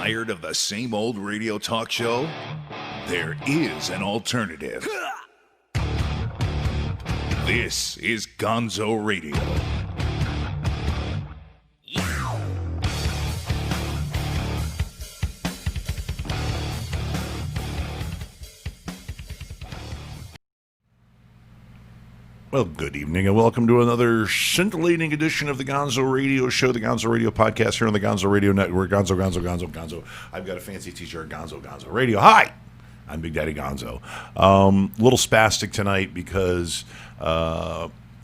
Tired of the same old radio talk show? There is an alternative. This is Gonzo Radio. Well, good evening and welcome to another scintillating edition of the Gonzo Radio Show, the Gonzo Radio Podcast here on the Gonzo Radio Network. Gonzo. I've got a fancy t-shirt, Gonzo Radio. Hi, I'm Big Daddy Gonzo. Little spastic tonight because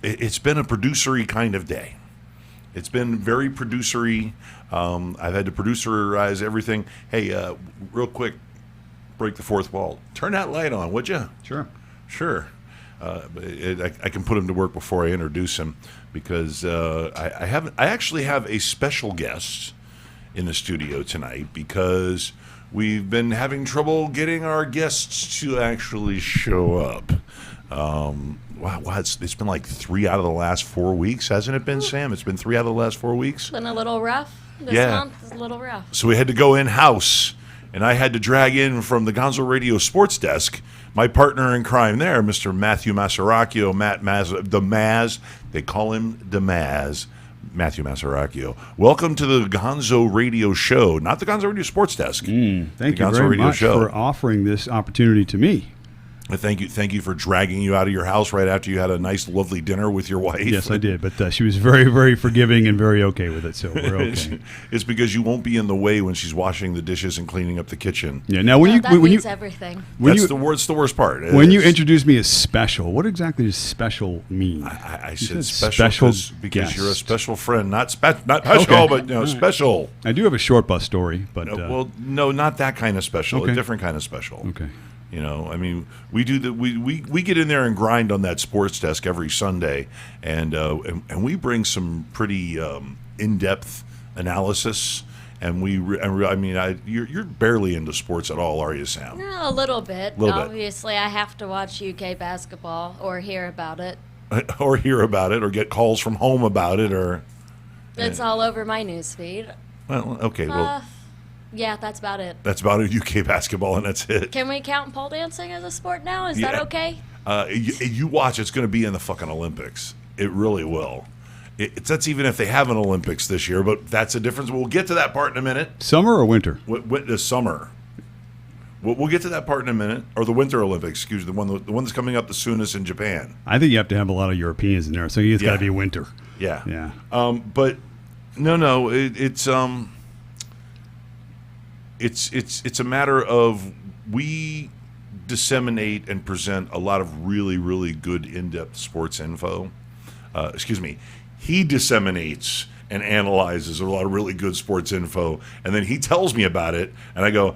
it's been a producery kind of day. It's been very producery. I've had to producerize everything. Hey, real quick, break the fourth wall. Turn that light on, would you? Sure. I can put him to work before I introduce him because I actually have a special guest in the studio tonight because we've been having trouble getting our guests to actually show up. Wow, it's been like 3 out of the last 4 weeks, hasn't it been, Sam? It's been 3 out of the last 4 weeks. It's been a little rough. This month is a little rough. So we had to go in-house, and I had to drag in from the Gonzo Radio Sports Desk my partner in crime there, Mr. Matthew Masarracchio, the Mazz. They call him the Mazz, Matthew Masarracchio. Welcome to the Gonzo Radio Show, not the Gonzo Radio Sports Desk. Thank you very much for offering this opportunity to me. Thank you for dragging you out of your house right after you had a nice, lovely dinner with your wife. Yes, I did, but she was very, very forgiving and very okay with it, so we're okay. It's because you won't be in the way when she's washing the dishes and cleaning up the kitchen. Yeah. Now, when everything. That's the worst part. When you introduce me as special, what exactly does special mean? I said special because you're a special friend, not special, but special. I do have a short bus story, but no, not that kind of special. Okay. A different kind of special. Okay. You know, I mean, we get in there and grind on that sports desk every Sunday, and we bring some pretty in-depth analysis. And you're barely into sports at all, are you, Sam? No, a little bit. Obviously, I have to watch UK basketball or hear about it. Or get calls from home about it, or it's all over my newsfeed. Well, okay, yeah, that's about it. That's about it. UK basketball, and that's it. Can we count pole dancing as a sport now? Is that okay? You watch. It's going to be in the fucking Olympics. It really will. That's even if they have an Olympics this year, but that's a difference. We'll get to that part in a minute. Summer or winter? The summer. We'll get to that part in a minute. Or the Winter Olympics, excuse me, the one that's coming up the soonest in Japan. I think you have to have a lot of Europeans in there, so it's got to be winter. Yeah. But no, It's a matter of we disseminate and present a lot of really, really good in-depth sports info. He disseminates and analyzes a lot of really good sports info, and then he tells me about it, and I go,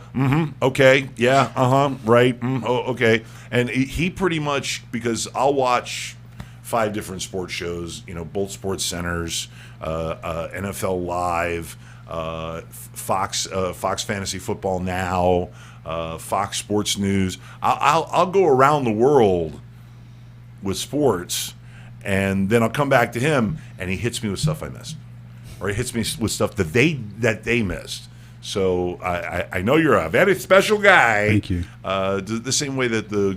okay, yeah, right, okay. And he pretty much, because I'll watch 5 different sports shows, both sports centers, NFL Live, Fox Fantasy Football Now, Fox Sports News. I'll go around the world with sports, and then I'll come back to him, and he hits me with stuff I missed, or he hits me with stuff that they missed. So I know you're a very special guy. Thank you. The same way that the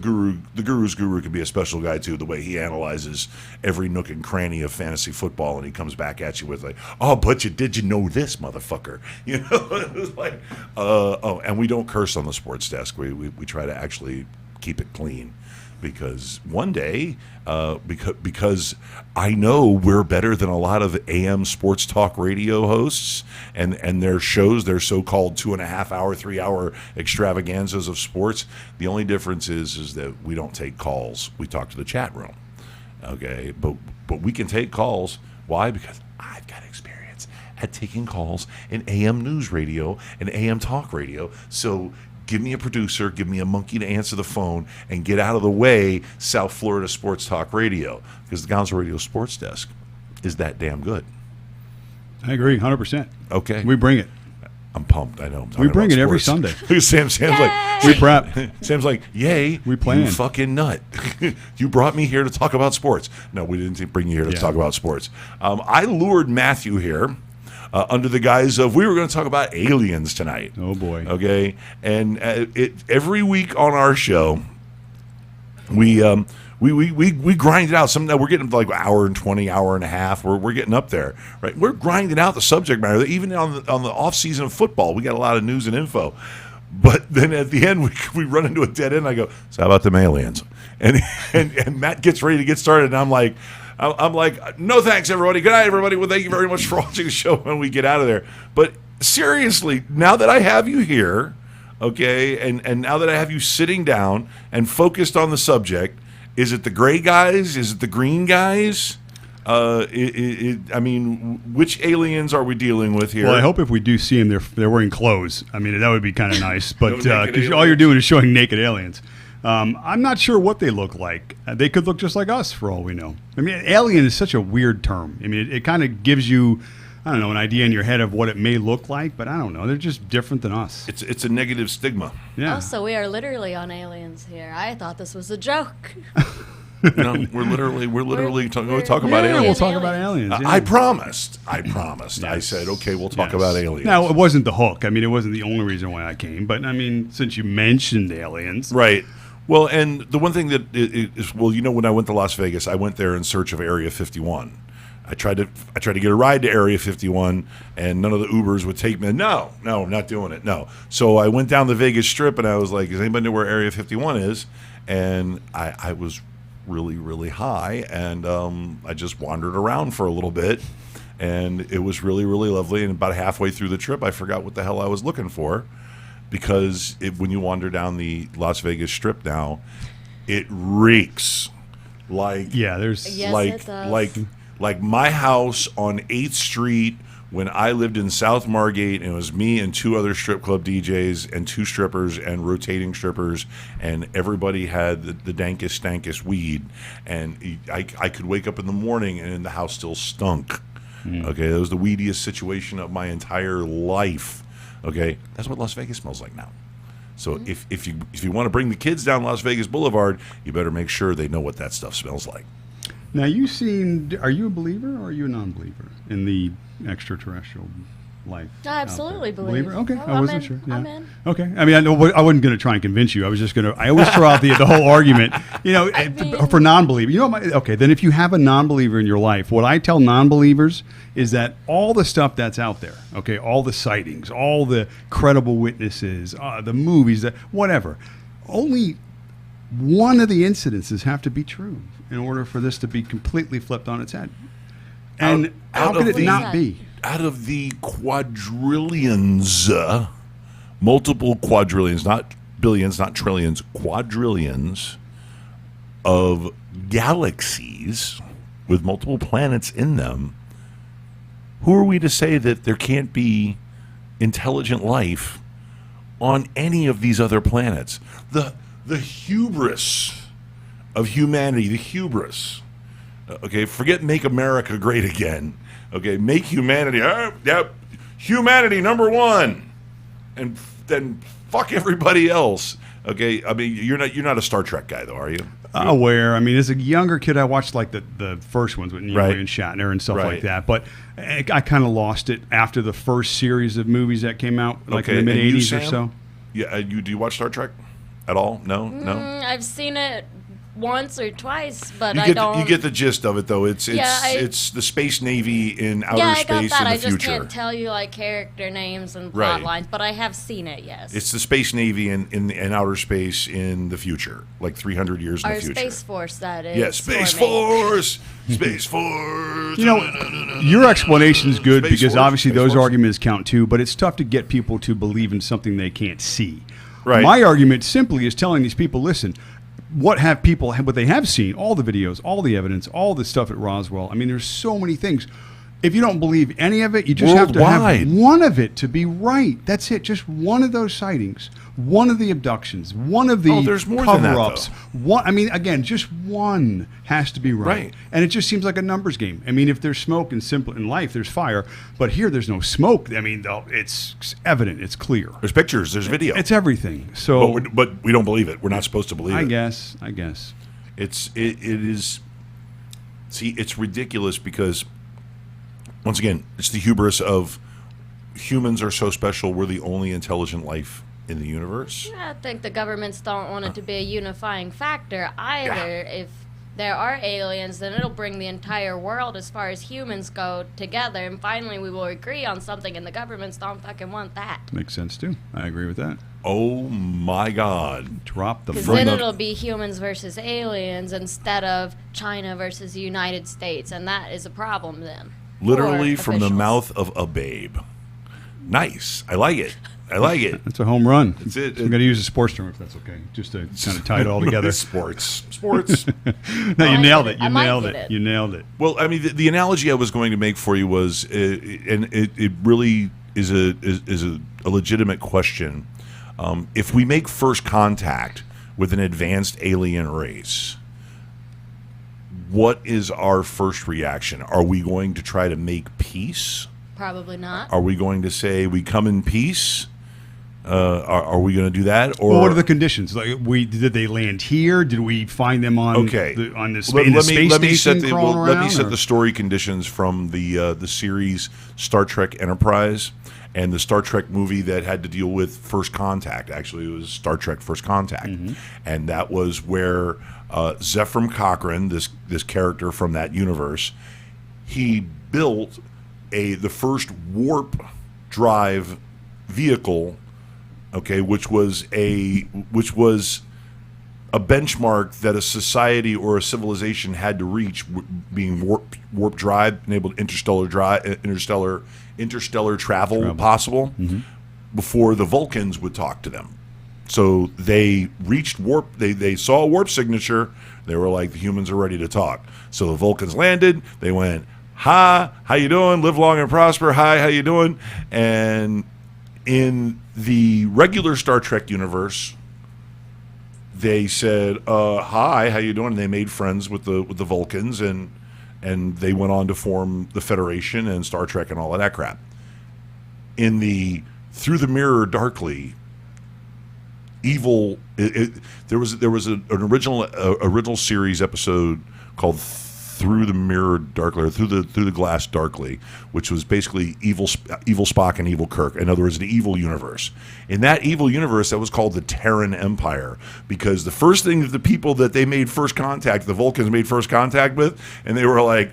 guru's guru can be a special guy too. The way he analyzes every nook and cranny of fantasy football, and he comes back at you with like, "Oh, but did you know this, motherfucker?" It's like, and we don't curse on the sports desk. We try to actually keep it clean. Because one day, because I know we're better than a lot of AM sports talk radio hosts and their shows, their so-called 2.5 hour, 3 hour extravaganzas of sports. The only difference is that we don't take calls. We talk to the chat room. Okay, but we can take calls. Why? Because I've got experience at taking calls in AM news radio and AM talk radio. So give me a producer, give me a monkey to answer the phone, and get out of the way, South Florida Sports Talk Radio, because the Gonzo Radio Sports Desk is that damn good. I agree, 100%. Okay. We bring it. I'm pumped. I know. We bring it every Sunday. Sam's like, we prep. Sam's like, yay, we plan. You fucking nut. You brought me here to talk about sports. No, we didn't bring you here to talk about sports. I lured Matthew here under the guise of we were going to talk about aliens tonight. Oh, boy. Okay, and every week on our show, we grind it out. Sometimes we're getting like hour and 20, hour and a half. We're getting up there, right? We're grinding out the subject matter. Even on the off season of football, we got a lot of news and info. But then at the end, we run into a dead end. I go, so how about them aliens? And Matt gets ready to get started, and I'm like, no thanks, everybody. Good night, everybody. Well, thank you very much for watching the show when we get out of there. But seriously, now that I have you here, okay, and now that I have you sitting down and focused on the subject, is it the gray guys? Is it the green guys? I mean, which aliens are we dealing with here? Well, I hope if we do see them, they're wearing clothes. I mean, that would be kind of nice. But No because all you're doing is showing naked aliens. I'm not sure what they look like. They could look just like us, for all we know. I mean, alien is such a weird term. I mean, it kind of gives you, I don't know, an idea in your head of what it may look like, but I don't know. They're just different than us. It's a negative stigma. Yeah. Also, we are literally on aliens here. I thought this was a joke. No, we're literally talking about Yeah, aliens. we'll talk about aliens. Yeah. I promised. I Yes. said, okay, we'll talk Yes. about aliens. Now, it wasn't the hook. I mean, it wasn't the only reason why I came. But, I mean, since you mentioned aliens. Right. Well, and the one thing that is, well, you know, when I went to Las Vegas, I went there in search of Area 51. I tried to get a ride to Area 51, and none of the Ubers would take me. No, I'm not doing it. No. So I went down the Vegas Strip, and I was like, does anybody know where Area 51 is? And I was really, really high, and I just wandered around for a little bit, and it was really, really lovely. And about halfway through the trip, I forgot what the hell I was looking for, because when you wander down the Las Vegas Strip now, it reeks like There's Yes, like it does. like my house on 8th Street when I lived in South Margate, and it was me and 2 other strip club DJs and 2 strippers and rotating strippers, and everybody had the dankest, stankest weed, and I could wake up in the morning and the house still stunk. Okay, that was the weediest situation of my entire life. Okay, that's what Las Vegas smells like now. So if you want to bring the kids down Las Vegas Boulevard, you better make sure they know what that stuff smells like. Now, are you a believer or are you a non-believer in the extraterrestrial life? I absolutely out there? believe. Okay, Oh, I I'm wasn't in. sure. Yeah. I'm in. Okay, I mean, I wasn't going to try and convince you. I was just going to. I always throw out the whole argument, for non-believer. Okay, then if you have a non-believer in your life, what I tell non-believers is that all the stuff that's out there, okay, all the sightings, all the credible witnesses, the movies, whatever, only one of the incidences have to be true in order for this to be completely flipped on its head. And how could it not be? Out of the quadrillions, multiple quadrillions, not billions, not trillions, quadrillions of galaxies with multiple planets in them, who are we to say that there can't be intelligent life on any of these other planets? The hubris of humanity, the hubris. Okay, forget make America great again. Okay, make humanity, humanity number one, and then fuck everybody else. Okay, I mean, you're not a Star Trek guy though, are you? Aware. I mean, as a younger kid, I watched like the first ones with Nimoy Right. and Shatner and stuff Right. like that. But I kind of lost it after the first series of movies that came out, like in the and you, mid-'80s or Sam? so. Yeah, do you watch Star Trek at all? No. I've seen it once or twice, but You don't. get the gist of it though. It's the space navy in outer I got space that. in the I just future. can't tell you like character names and plot Right. lines, but I have seen it. Yes. It's the space navy in outer space in the future, like 300 years in Our the future. Space Force, that is. Yes, Space for me. Force, Space Force. Your explanation is good Space because Force, obviously Space those Force. arguments count too, but it's tough to get people to believe in something they can't see. Right. My argument simply is telling these people, listen, what they have seen, all the videos, all the evidence, all the stuff at Roswell. I mean, there's so many things. If you don't believe any of it, you just have to Worldwide. have one of it to be right. That's it. Just one of those sightings, one of the abductions, one of the there's more than that, cover-ups. One, I mean, again, just one has to be right. Right. And it just seems like a numbers game. I mean, if there's smoke in life, there's fire. But here, there's no smoke. I mean, it's evident. It's clear. There's pictures. There's video. It's everything. So but we don't believe it. We're not supposed to believe I it. guess. It is. See, it's ridiculous because once again, it's the hubris of humans are so special. We're the only intelligent life in the universe. I think the governments don't want it to be a unifying factor either. If there are aliens, then it'll bring the entire world as far as humans go together, and finally we will agree on something, and the governments don't fucking want that. Makes sense, too. I agree with that. Oh, my God. Drop the Because front. then it'll be humans versus aliens instead of China versus the United States, and that is a problem then. Literally for from the officials. mouth of a babe. Nice. I like it. I like it. That's a home run. That's it. I'm going to use a sports term if that's okay, just to kind of tie it all together. Sports. No, you nailed it. I You might nailed get it. it. You nailed it. Well, I mean, the analogy I was going to make for you was, and it really is a legitimate question. If we make first contact with an advanced alien race, what is our first reaction? Are we going to try to make peace? Probably not. Are we going to say we come in peace? Are we going to do that? Or Well, what are the conditions? Like, did they land here? Did we find them on okay? the space Let me station set crawling let me around, set or? the story conditions from the series Star Trek Enterprise and the Star Trek movie that had to deal with First Contact. Actually, it was Star Trek First Contact, and that was where Zephram Cochrane, this character from that universe, he built the first warp drive vehicle, okay, which was a benchmark that a society or a civilization had to reach, being warp drive, enabled interstellar travel possible, before the Vulcans would talk to them. So they reached warp. They saw a warp signature. They were like, the humans are ready to talk. So the Vulcans landed. They went, "Hi, how you doing? Live long and prosper. Hi, how you doing?" And in the regular Star Trek universe, they said, "Hi, how you doing?" And they made friends with the Vulcans, and they went on to form the Federation and Star Trek and all of that crap. In the Through the Mirror Darkly, evil. There was an original series episode called Through the Mirror Darkly, or through the glass darkly, which was basically evil Spock and evil Kirk. In other words, the evil universe. In that evil universe, that was called the Terran Empire, because the first thing that the people that they made first contact, the Vulcans made first contact with, and they were like,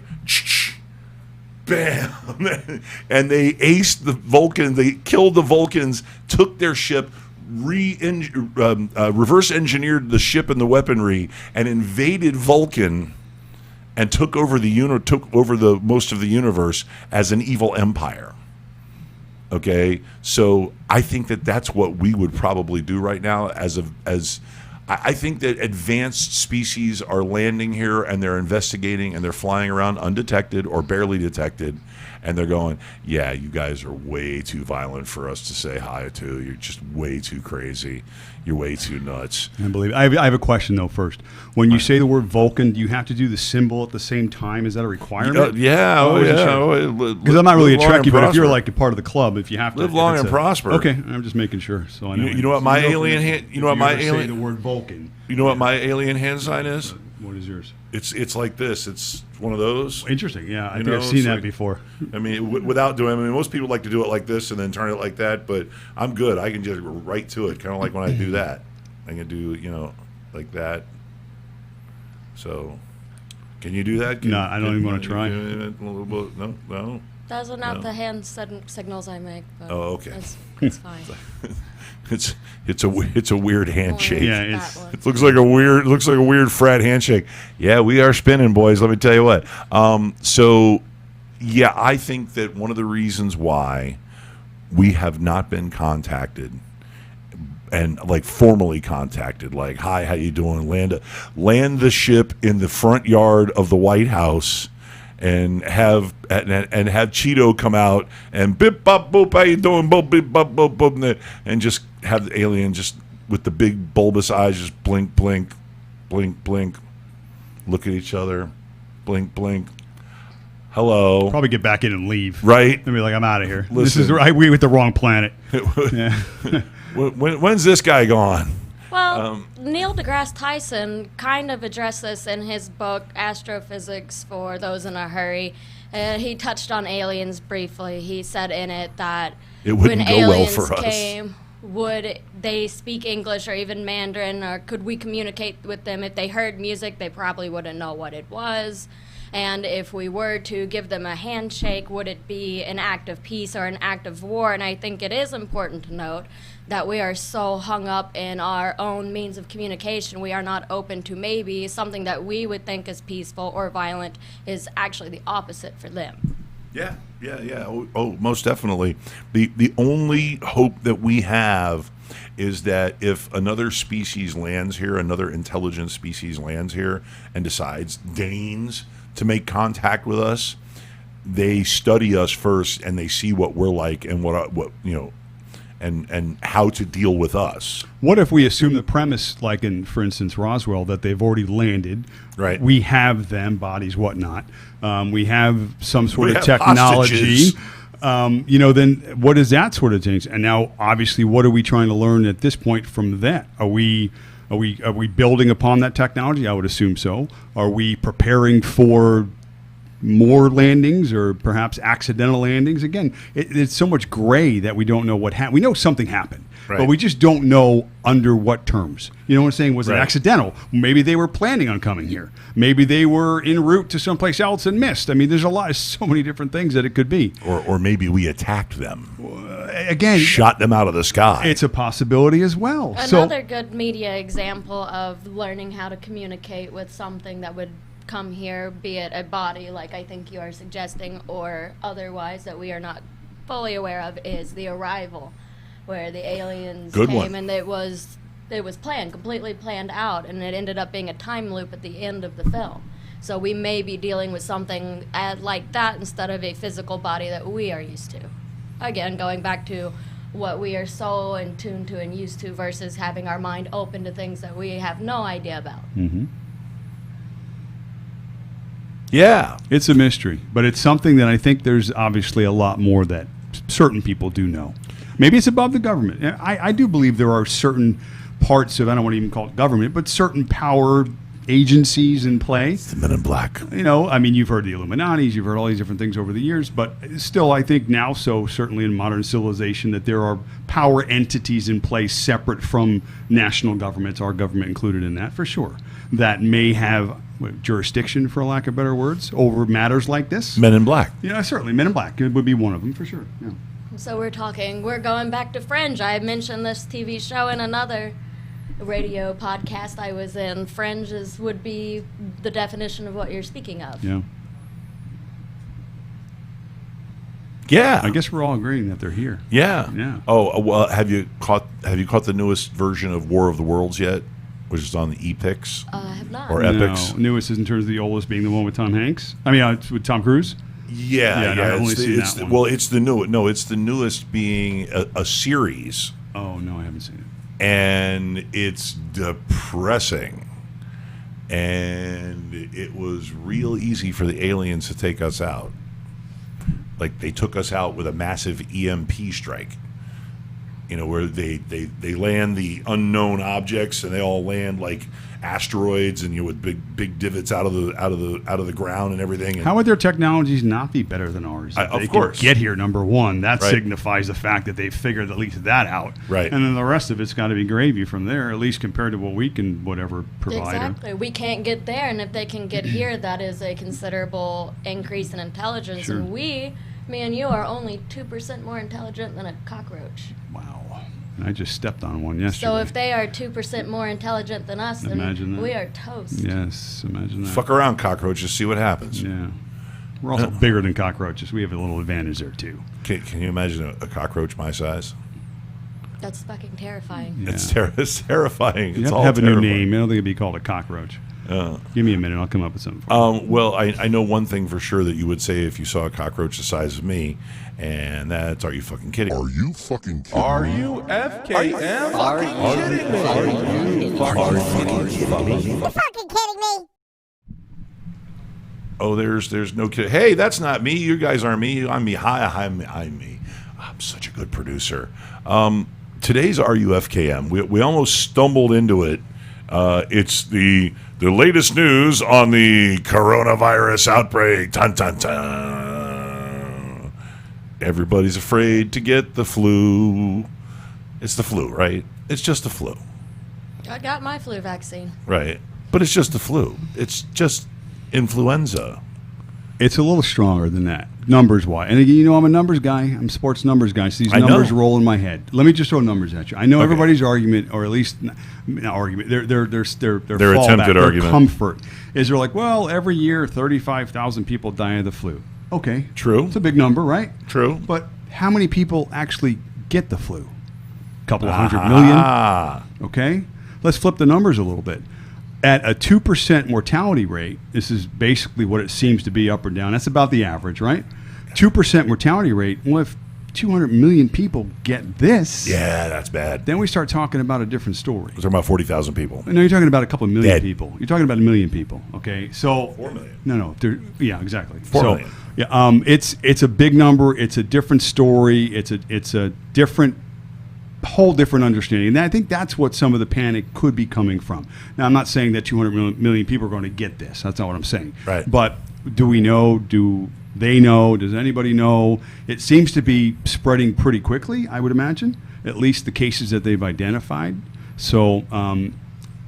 bam, and they aced the Vulcans. They killed the Vulcans, took their ship, reverse engineered the ship and the weaponry, and invaded Vulcan, and took over the most of the universe as an evil empire. Okay, so I think that's what we would probably do right now. I think that advanced species are landing here, and they're investigating, and they're flying around undetected or barely detected, and they're going, "Yeah, you guys are way too violent for us to say hi to. You're just way too crazy. You're way too nuts." I believe. I have a question though. First, when you say the word Vulcan, do you have to do the symbol at the same time? Is that a requirement? Yeah. Because I'm not really a Trekkie, but if you're like a part of the club, if you have to live long and prosper. Okay, I'm just making sure. So I know. You know what my alien hand? You know what my alien? Say the word Vulcan. You know what my alien hand sign is? What is yours? It's like this. It's one of those. Interesting. Yeah, I think know, I've seen it's that like- before. I mean, without doing. I mean, most people like to do it like this and then turn it like that. But I'm good. I can just right to it. Kind of like when I do that. I can do like that. So, can you do that? No, I don't even want to try. No. Those are not No. the hand signals I make. But Oh, okay. It's fine. It's a weird handshake. Yeah, That it's- one. It looks like a weird frat handshake. Yeah, we are spinning, boys. Let me tell you what. So, yeah, I think that one of the reasons why we have not been contacted and like formally contacted, like, "Hi, how you doing?" Land the ship in the front yard of the White House, and have Cheeto come out and bip bop boop, how you doing? Boop bip bop boop boop, and just have the alien just with the big bulbous eyes just blink blink, blink blink, look at each other, blink blink. Hello. Probably get back in and leave. Right. And be like, I'm out of here. Listen. This is we with the wrong planet. Yeah. When's this guy gone? Well, Neil deGrasse Tyson kind of addressed this in his book Astrophysics for Those in a Hurry, He touched on aliens briefly. He said in it that It wouldn't when go well aliens for us. came, would they speak English or even Mandarin, or could we communicate with them? If they heard music, they probably wouldn't know what it was. And if we were to give them a handshake, would it be an act of peace or an act of war? And I think it is important to note that we are so hung up in our own means of communication, we are not open to maybe something that we would think is peaceful or violent is actually the opposite for them. Yeah. Oh, most definitely. The only hope that we have is that if another species lands here, another intelligent species lands here and deigns to make contact with us, they study us first and they see what we're like and what and how to deal with us. What if we assume the premise, like in, for instance, Roswell, that they've already landed? Right. We have them, bodies, whatnot. We have some sort We of have technology. hostages. Then what is that sort of thing? And now, obviously, what are we trying to learn at this point from that? Are we building upon that technology? I would assume so. Are we preparing for more landings or perhaps accidental landings? Again, it's so much gray that we don't know what happened. We know something happened, Right. but we just don't know under what terms. You know what I'm saying? Was it Right. accidental? Maybe they were planning on coming here. Maybe they were en route to someplace else and missed. I mean, there's so many different things that it could be. Or maybe we attacked them, Again, shot them out of the sky. it's a possibility as well. Another good media example of learning how to communicate with something that would come here, be it a body like I think you are suggesting or otherwise that we are not fully aware of, is The Arrival, where the aliens Good came one. and it was planned, completely planned out, and it ended up being a time loop at the end of the film. So we may be dealing with something like that instead of a physical body that we are used to. Again, going back to what we are so in tune to and used to versus having our mind open to things that we have no idea about. Mm-hmm. Yeah. It's a mystery, but it's something that I think there's obviously a lot more that certain people do know. Maybe it's above the government. I do believe there are certain parts of, I don't want to even call it government, but certain power agencies in play. The Men in Black. You know, I mean, you've heard the Illuminatis, you've heard all these different things over the years, but still, I think now, so certainly in modern civilization, that there are power entities in place separate from national governments, our government included in that, for sure, that may have jurisdiction, for lack of better words, over matters like this. Men in Black. Yeah, certainly. Men in Black would be one of them, for sure. Yeah. So we're going back to Fringe. I mentioned this TV show in another radio podcast I was in. Fringe would be the definition of what you're speaking of. Yeah. Yeah. I guess we're all agreeing that they're here. Yeah. Yeah. Oh, well, have you caught the newest version of War of the Worlds yet? Which is on the Epix I have not. or Epix? No, newest is in terms of the oldest being the one with Tom Hanks. I mean, it's with Tom Cruise. Yeah. no, I've only seen that one. Well, it's the new. No, it's the newest being a series, Oh no, I haven't seen it. and it's depressing. And it was real easy for the aliens to take us out. Like they took us out with a massive EMP strike. You know, where they land the unknown objects, and they all land like asteroids, and with big divots out of the ground and everything. And How would their technologies not be better than ours? If of they course. could get here, number one. That Right. signifies the fact that they've figured at least that out. Right. And then the rest of it's got to be gravy from there, at least compared to what we can, whatever, provide. Exactly. We can't get there, and if they can get here, that is a considerable increase in intelligence. Sure. And me and you are only 2% more intelligent than a cockroach. Wow. And I just stepped on one yesterday. So if they are 2% more intelligent than us, then Imagine that. we are toast. Yes, imagine that. fuck around, cockroaches, see what happens. Yeah. We're also bigger than cockroaches. We have a little advantage there, too. Can you imagine a cockroach my size? That's fucking terrifying. Yeah. It's terrifying. You It's have all to have a new terrifying. name. I don't think it'd be called a cockroach. Give me a minute. I'll come up with something for you. Well, I know one thing for sure that you would say if you saw a cockroach the size of me, and that's, are you fucking kidding? Are you fucking kidding Are me? you FKM? Are you fucking kidding me? Oh, there's no kidding. Hey, that's not me. You guys aren't me. I'm me. Hi, I'm me. I'm such a good producer. Today's RUFKM. We almost stumbled into it. It's the latest news on the coronavirus outbreak. Dun, dun, dun. Everybody's afraid to get the flu. It's the flu, right? It's just the flu. I got my flu vaccine. Right. But it's just the flu. It's just influenza. It's a little stronger than that, numbers-wise. And again, I'm a numbers guy. I'm a sports numbers guy. So these numbers roll in my head. Let me just throw numbers at you. I know everybody's argument, or at least not argument, their fallback, attempted their argument. comfort is they're like, well, every year 35,000 people die of the flu. Okay. True. It's a big number, right? True. But how many people actually get the flu? A couple of 100 million? Okay. Let's flip the numbers a little bit. At a 2% mortality rate, this is basically what it seems to be up or down. That's about the average, right? 2% mortality rate. Well, if 200 million people get this, Yeah, that's bad. then we start talking about a different story. We're talking about 40,000 people. No, you're talking about a couple of million Dead. people. You're talking about a million people. Okay, so 4 million. No, yeah, exactly. 4 million. Yeah, it's a big number. It's a different story. It's a different. Whole different understanding. And I think that's what some of the panic could be coming from. Now, I'm not saying that 200 million people are going to get this. That's not what I'm saying. Right. But do we know? Do they know? Does anybody know? It seems to be spreading pretty quickly, I would imagine, at least the cases that they've identified. So, I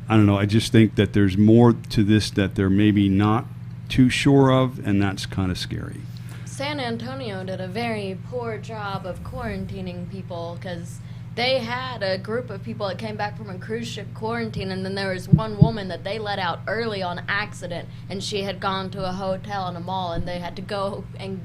don't know. I just think that there's more to this that they're maybe not too sure of, and that's kind of scary. San Antonio did a very poor job of quarantining people because they had a group of people that came back from a cruise ship quarantine, and then there was one woman that they let out early on accident, and she had gone to a hotel in a mall, and they had to go and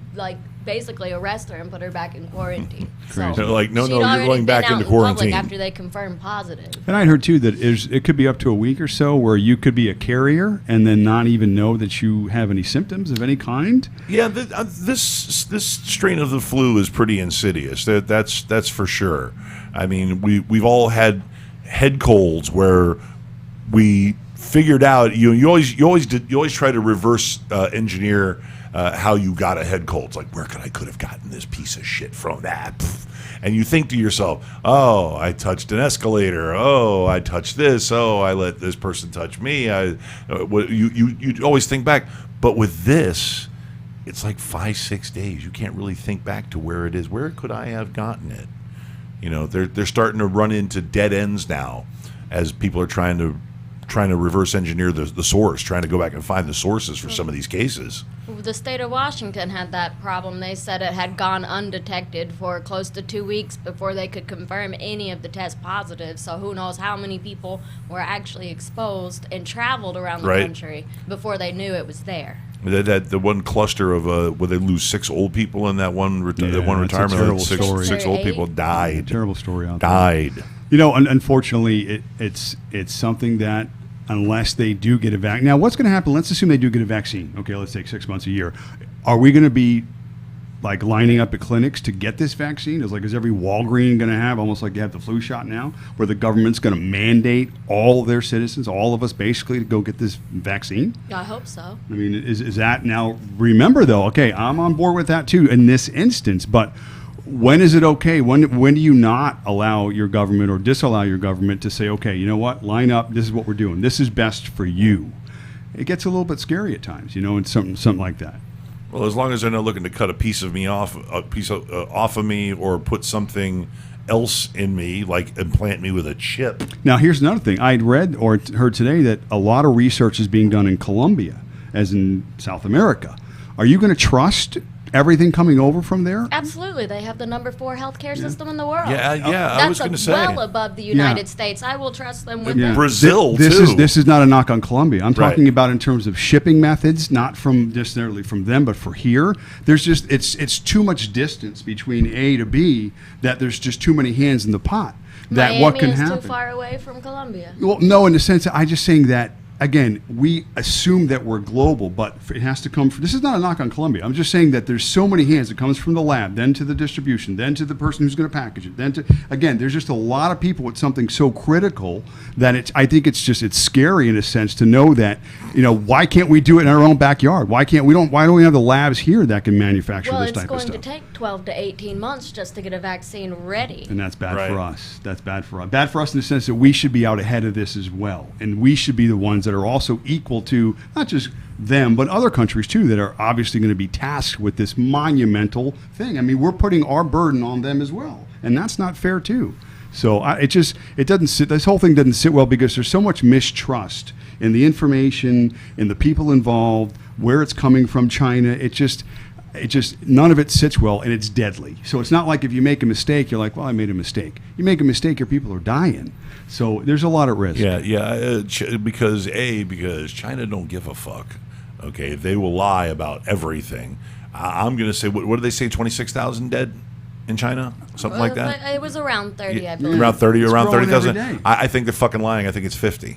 basically arrest her and put her back in quarantine. Crazy. They're like, no, she'd you're already going back been out into in public quarantine. after they confirmed positive. And I heard too that it could be up to a week or so where you could be a carrier and then not even know that you have any symptoms of any kind. Yeah, this strain of the flu is pretty insidious. That's for sure. I mean, we've all had head colds where we figured out you always try to reverse engineer how you got a head cold. It's like, where could have gotten this piece of shit from that? And you think to yourself, oh, I touched an escalator. Oh, I touched this. Oh, I let this person touch me. You always think back, but with this, it's like 5-6 days. You can't really think back to where it is. Where could I have gotten it? They're starting to run into dead ends now, as people are trying to reverse engineer the source, trying to go back and find the sources for some of these cases. The state of Washington had that problem. They said it had gone undetected for close to 2 weeks before they could confirm any of the test positives. So who knows how many people were actually exposed and traveled around the country before they knew it was there. The one cluster of where they lose 6 old people in that one retirement, terrible six story. old people died. Terrible story out Died. there. Unfortunately, it's something that unless they do get a vaccine. Now, what's going to happen? Let's assume they do get a vaccine. Okay, let's take 6 months, a year. Are we going to be lining up at clinics to get this vaccine? Is every Walgreens going to have, almost like you have the flu shot now, where the government's going to mandate all of their citizens, all of us basically, to go get this vaccine? I hope so. I mean, is that now? Remember, though, okay, I'm on board with that too in this instance, but when is it okay? When do you not allow your government or disallow your government to say, okay, you know what, line up, this is what we're doing, this is best for you? It gets a little bit scary at times, and something like that. Well, as long as they're not looking to cut a piece of me, or put something else in me, like implant me with a chip. Now, here's another thing. I'd read or heard today that a lot of research is being done in Colombia, as in South America. Are you going to trust everything coming over from there? Absolutely. They have the number 4 healthcare system in the world. Yeah, I was going to say. That's well above the United States. I will trust them with that. Brazil, This is not a knock on Colombia. I'm talking about in terms of shipping methods, not from necessarily from them, but for here. There's just it's too much distance between A to B that there's just too many hands in the pot. That Miami what can is happen? too far away from Colombia. Well, no, in the sense that I'm just saying that. Again, we assume that we're global, but it has to come from, this is not a knock on Colombia. I'm just saying that there's so many hands. It comes from the lab, then to the distribution, then to the person who's going to package it, then to, again, there's just a lot of people with something so critical that I think it's scary in a sense to know that, why can't we do it in our own backyard? Why don't we have the labs here that can manufacture this type of stuff? Well, it's going to take 12 to 18 months just to get a vaccine ready. And that's bad for us. That's bad for us. Bad for us in the sense that we should be out ahead of this as well. And we should be the ones that are also equal to not just them, but other countries too that are obviously going to be tasked with this monumental thing. I mean, we're putting our burden on them as well, and that's not fair too. So it doesn't sit. This whole thing doesn't sit well because there's so much mistrust in the information, in the people involved, where it's coming from China. It just none of it sits well, and it's deadly. So it's not like if you make a mistake, you're like, well, I made a mistake. You make a mistake, your people are dying. So there's a lot at risk. Because China don't give a fuck. Okay, they will lie about everything. I'm going to say, what did they say? 26,000 dead in China, something like that. It was around 30, I believe. Around 30, It's around growing 30,000. every day. I think they're fucking lying. I think it's 50.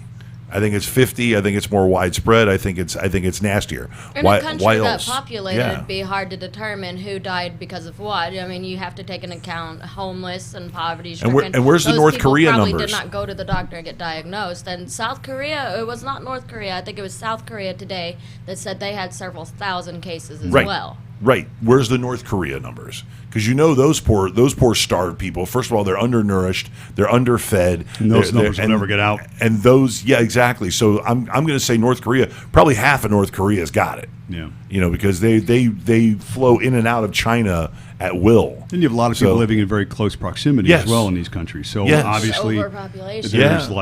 I think it's 50. I think it's more widespread. I think it's nastier. In a country that else? populated, Yeah. it'd be hard to determine who died because of what. I mean, you have to take into account homeless and poverty-stricken. And where's the Those North people Korea probably numbers? did not go to the doctor and get diagnosed. And South Korea, it was not North Korea. I think it was South Korea today that said they had several thousand cases as well. Right. Where's the North Korea numbers? Because those poor starved people. First of all, they're undernourished, they're underfed, And those numbers will never get out. And those, yeah, exactly. So I'm going to say North Korea. Probably half of North Korea's got it. Yeah. Because they flow in and out of China at will. And you have a lot of people living in very close proximity Yes. as well in these countries. So Yes. obviously, Overpopulation. there's Yeah.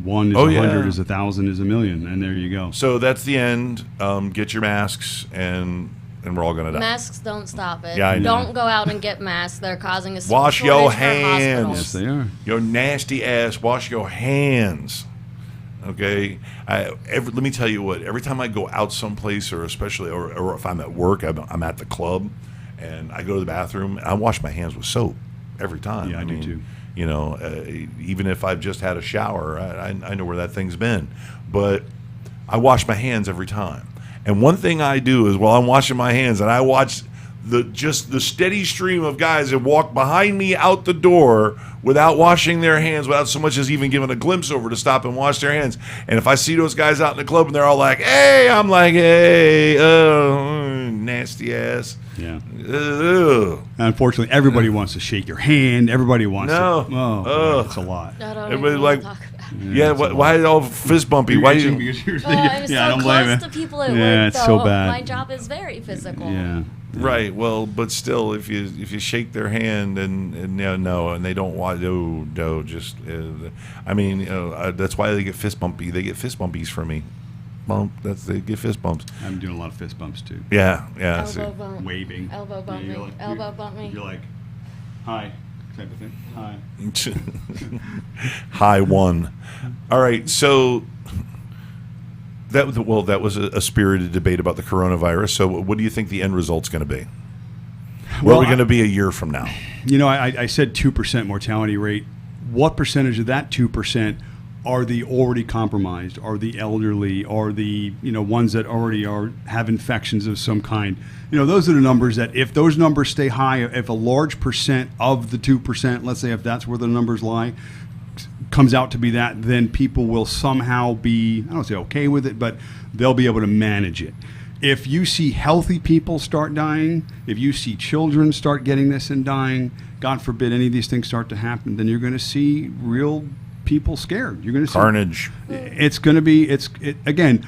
1 is Oh, 100 yeah. is 1,000 is 1,000,000, and there you go. So that's the end. Get your masks, and we're all going to die. Masks don't stop it. Yeah, I know. Don't go out and get masks. They're causing a Wash shortage your for hands. hospitals. Yes, they are. Your nasty ass, wash your hands. Okay? Let me tell you what, every time I go out someplace, or especially, or if I'm at work, I'm at the club, and I go to the bathroom, I wash my hands with soap every time. Yeah, I do too. Even if I've just had a shower, I know where that thing's been. But I wash my hands every time. And one thing I do is while I'm washing my hands, and I watch the steady stream of guys that walk behind me out the door without washing their hands, without so much as even giving a glimpse over to stop and wash their hands. And if I see those guys out in the club and they're all like, "Hey," I'm like, "Hey, nasty ass." Yeah. Ugh. Unfortunately, everybody wants to shake your hand. Everybody wants No. to. Oh, Ugh. it's a lot. I don't Everybody even like- want to talk about it. Yeah, why is it all fist bumpy? Why do you? Because you're Oh, thinking, I'm so I don't blame close you. to people at Yeah, work, it's though. so bad. My job is very physical. Yeah. Right. Well, but still, if you shake their hand and they don't want just that's why they get fist bumpy. They get fist bumpies from me. They get fist bumps. I'm doing a lot of fist bumps too. Yeah. Elbow bump. Waving. Elbow bump Yeah, me. Elbow bump me. You're like, hi, type of thing. Hi. High one. All right. So that was a spirited debate about the coronavirus. So what do you think the end result's going to be? Where are we going to be a year from now? I said 2% mortality rate. What percentage of that 2% are the already compromised, are the elderly, are the ones that already have infections of some kind? Those are the numbers that, if those numbers stay high, if a large percent of the 2%, let's say if that's where the numbers lie, comes out to be that, then people will somehow be, I don't say okay with it, but they'll be able to manage it. If you see healthy people start dying, if you see children start getting this and dying, God forbid any of these things start to happen, then you're going to see real people scared. You're going to see Carnage. It's going to be, again,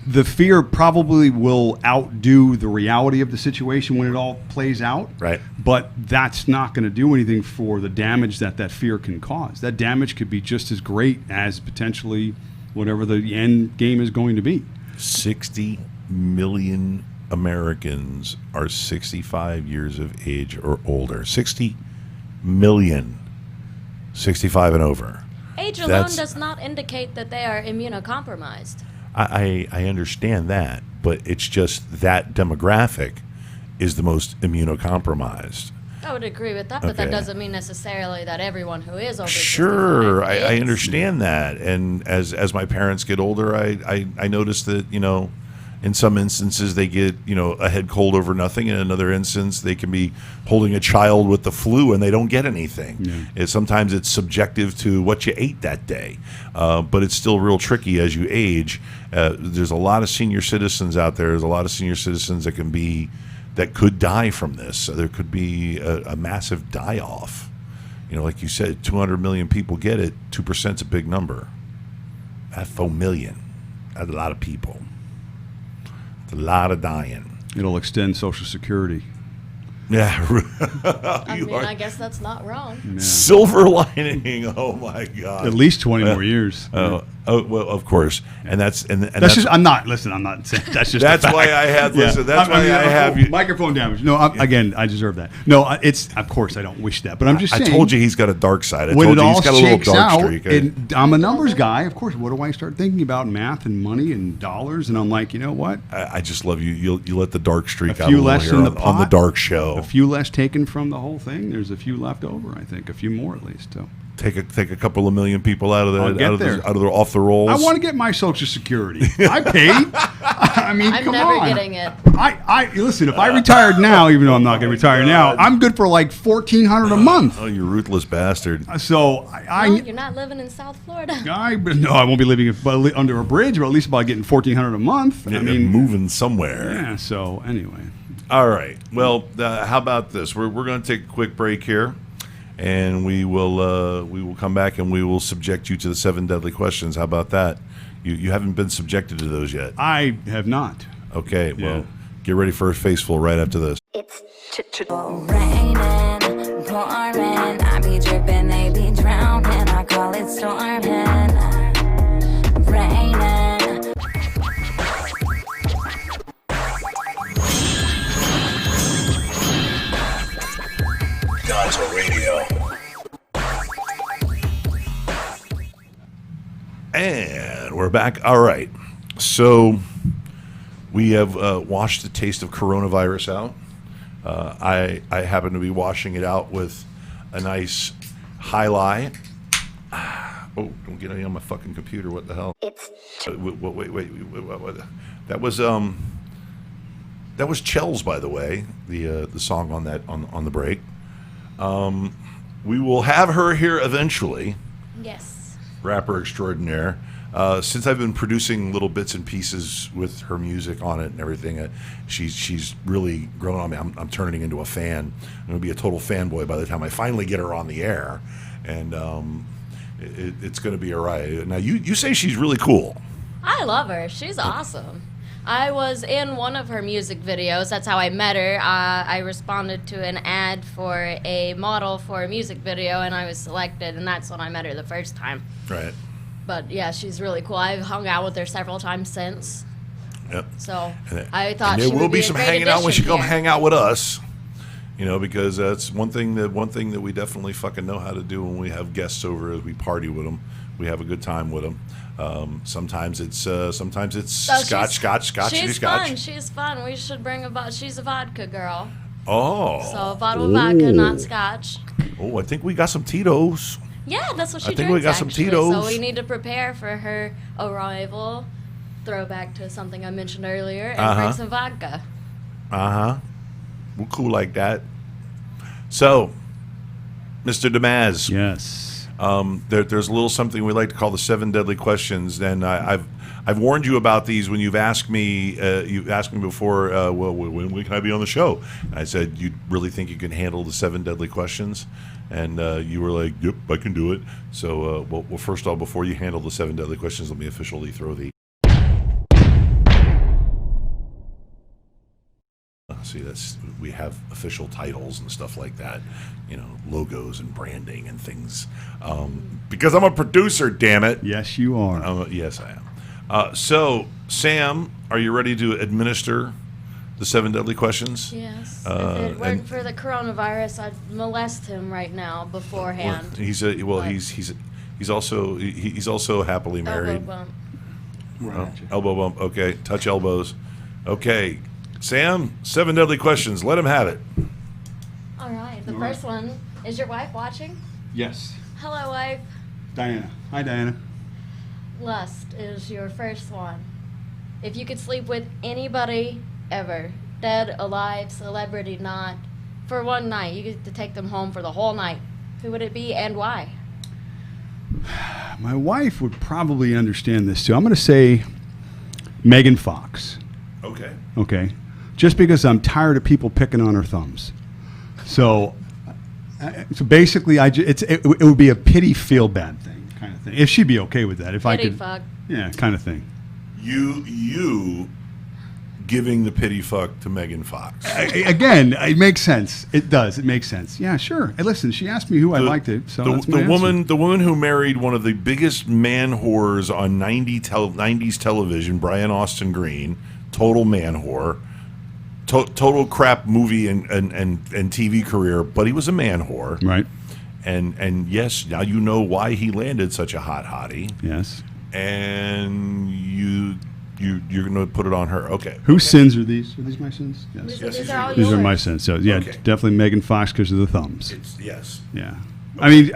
the fear probably will outdo the reality of the situation when it all plays out. Right. But that's not going to do anything for the damage that fear can cause. That damage could be just as great as potentially whatever the end game is going to be. 60 million Americans are 65 years of age or older. 60 million. 65 and over. Age alone does not indicate that they are immunocompromised. I understand that, but it's just that demographic is the most immunocompromised. I would agree with that, but that Okay. doesn't mean necessarily that everyone who is over 65 Sure, I is. understand that. And as my parents get older, I notice that, in some instances they get, a head cold over nothing. In another instance, they can be holding a child with the flu and they don't get anything. Yeah. Sometimes it's subjective to what you ate that day. But it's still real tricky as you age. There's a lot of senior citizens out there. There's a lot of senior citizens that could die from this. So there could be a massive die-off. Like you said, 200 million people get it. 2%'s a big number. That's 4 million. That's a lot of people. It's a lot of dying. It'll extend Social Security. Yeah. I guess that's not wrong. Yeah. Silver lining. Oh my God. At least 20 more years. Oh well, of course, and that's just. I'm not. Listen, I'm not saying that's just. That's a fact. why I had. Yeah. Listen, that's why I have you. Microphone damage. No, again, I deserve that. No, it's of course I don't wish that, but I'm just saying. I told you he's got a dark side. I when told it you all he's got a little shakes dark out, streak. and I'm a numbers guy. Of course, what do I start thinking about? Math and money and dollars, and I'm like, you know what? I just love you. You let the dark streak A out few a little less here in the on the pot, dark show. A few less taken from the whole thing. There's a few left over. I think a few more at least. So. Take a couple of million people out of off the rolls. I want to get my Social Security. I paid. I mean, I'm come never on. getting it. I listen. If I retired now, even though I'm not going to retire now, I'm good for like $1,400 a month. Oh, you ruthless bastard! So Well, you're not living in South Florida. no, I won't be living under a bridge, but at least about getting $1,400 a month. Yeah, I mean, moving somewhere. yeah. So anyway, All right. Well, how about this? We're going to take a quick break here, and we will come back and we will subject you to the 7 deadly questions. How about that? You haven't been subjected to those yet. I have not. Okay. Yeah. Well, get ready for a faceful right after this. It's raining, pouring. I be dripping, they be drowning. I call it storming. Raining. Gonzo Radio. And we're back. All right. So we have washed the taste of coronavirus out. I happen to be washing it out with a nice High Lie. Oh, don't get any on my fucking computer. What the hell? It's Wait. That was Chels, by the way, the song on that on the break. We will have her here eventually. Yes. Rapper extraordinaire. Since I've been producing little bits and pieces with her music on it and everything, she's really grown on me. I'm turning into a fan. I'm going to be a total fanboy by the time I finally get her on the air, and it's going to be all right. Now, you say she's really cool. I love her. She's awesome. I was in one of her music videos. That's how I met her. I responded to an ad for a model for a music video, and I was selected, and that's when I met her the first time. Right. But yeah, she's really cool. I've hung out with her several times since. Yep. So And I thought there she will would be a some great hanging out when she addition come here. hang out with us. Because that's one thing that we definitely fucking know how to do when we have guests over. Is we party with them. We have a good time with them. Sometimes it's scotch. She's scotch. fun. She's fun. We should bring she's a vodka girl. Oh. So a bottle of vodka, not scotch. Oh, I think we got some Tito's. Yeah, that's what she I think drinks, we got some actually. Tito's. So we need to prepare for her arrival. Throwback to something I mentioned earlier, and bring some vodka. We're cool like that. So, Mr. DeMaz. Yes. There's a little something we like to call the 7 deadly questions, and I've warned you about these when you've asked me. You've asked me before. Well, when can I be on the show? And I said, you really think you can handle the 7 deadly questions? And you were like, "Yep, I can do it." So, well, first of all, before you handle the 7 deadly questions, let me officially throw the. See, we have official titles and stuff like that, logos and branding and things. Because I'm a producer, damn it. Yes, you are. Yes, I am. So, Sam, are you ready to administer the 7 deadly questions? Yes. If it weren't for the coronavirus, I'd molest him right now beforehand. He's also happily married. Elbow bump. Elbow bump. Okay, touch elbows. Okay, Sam, 7 deadly questions. Let him have it. All right. The first one, is your wife watching? Yes. Hello, wife. Diana. Hi, Diana. Lust is your first one. If you could sleep with anybody ever, dead, alive, celebrity, not, for one night, you get to take them home for the whole night. Who would it be and why? My wife would probably understand this too. I'm going to say Megan Fox. Okay. Okay. Just because I'm tired of people picking on her thumbs. So basically, it would be a pity feel bad thing kind of of thing. If she'd be okay with that, if I Pity could, fuck. yeah, kind of thing. You giving the pity fuck to Megan Fox. Again, it makes sense. It does. It makes sense. Yeah, sure. Hey, listen, she asked me who I liked it, so that's my answer. The woman who married one of the biggest man whores on 90s television, Brian Austin Green, total man whore, total crap movie and TV career, but he was a man whore, Right. And yes, now you know why he landed such a hot hottie, Yes. and you're going to put it on her. Okay. Whose sins are these? Are these my sins? Yes. These are all These are yours. my sins. So yeah, Okay. definitely Megan Fox because of the thumbs. Yes. Yeah. I mean,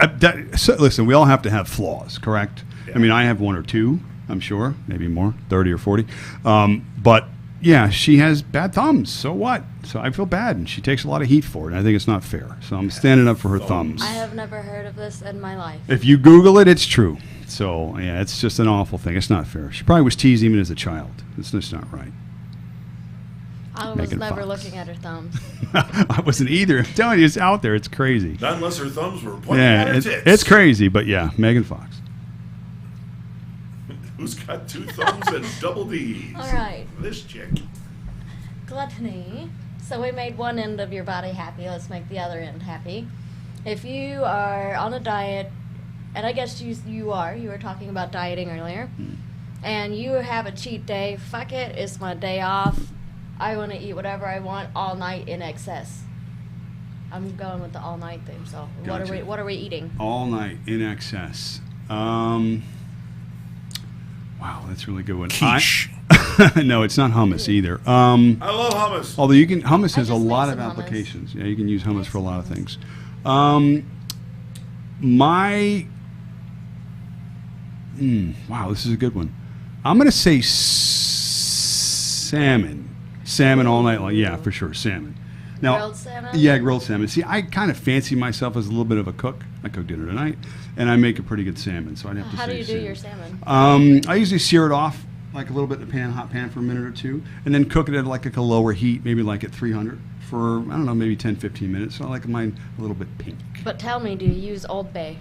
listen, we all have to have flaws, correct? Yeah. I mean, I have one or two, I'm sure, maybe more, 30 or 40. But yeah, she has bad thumbs. So what? So I feel bad, and she takes a lot of heat for it. And I think it's not fair. So I'm standing up for her thumbs. I have never heard of this in my life. If you Google it, it's true. So yeah, it's just an awful thing. It's not fair. She probably was teased even as a child. It's just not right. I was Megan never Fox. looking at her thumbs. I wasn't either. I'm telling you, it's out there. It's crazy. Not unless her thumbs were pointing at her Yeah, tits. it's crazy, but yeah, Megan Fox. Who's got two thumbs and double D's? All right. This chick. Gluttony. So we made one end of your body happy. Let's make the other end happy. If you are on a diet, and I guess you were talking about dieting earlier, and you have a cheat day, fuck it, it's my day off. I want to eat whatever I want all night in excess. I'm going with the all night thing. So Gotcha. what are we eating? All night in excess. Wow, that's a really good one. Quiche. No, it's not hummus either. I love hummus. Although hummus has a just made lot of some hummus. applications. Yeah, you can use hummus for a lot of things. Wow, this is a good one. I'm going to say salmon. Salmon all night long. Yeah, for sure, salmon. Now, Grilled salmon? Yeah, grilled salmon. See, I kind of fancy myself as a little bit of a cook. I cook dinner tonight, and I make a pretty good salmon, so I'd have to How say do you do salmon. your salmon? I usually sear it off like a little bit in the hot pan for a minute or two, and then cook it at like a lower heat, maybe like at 300 for, I don't know, maybe 10, 15 minutes. So I like mine a little bit pink. But tell me, do you use Old Bay?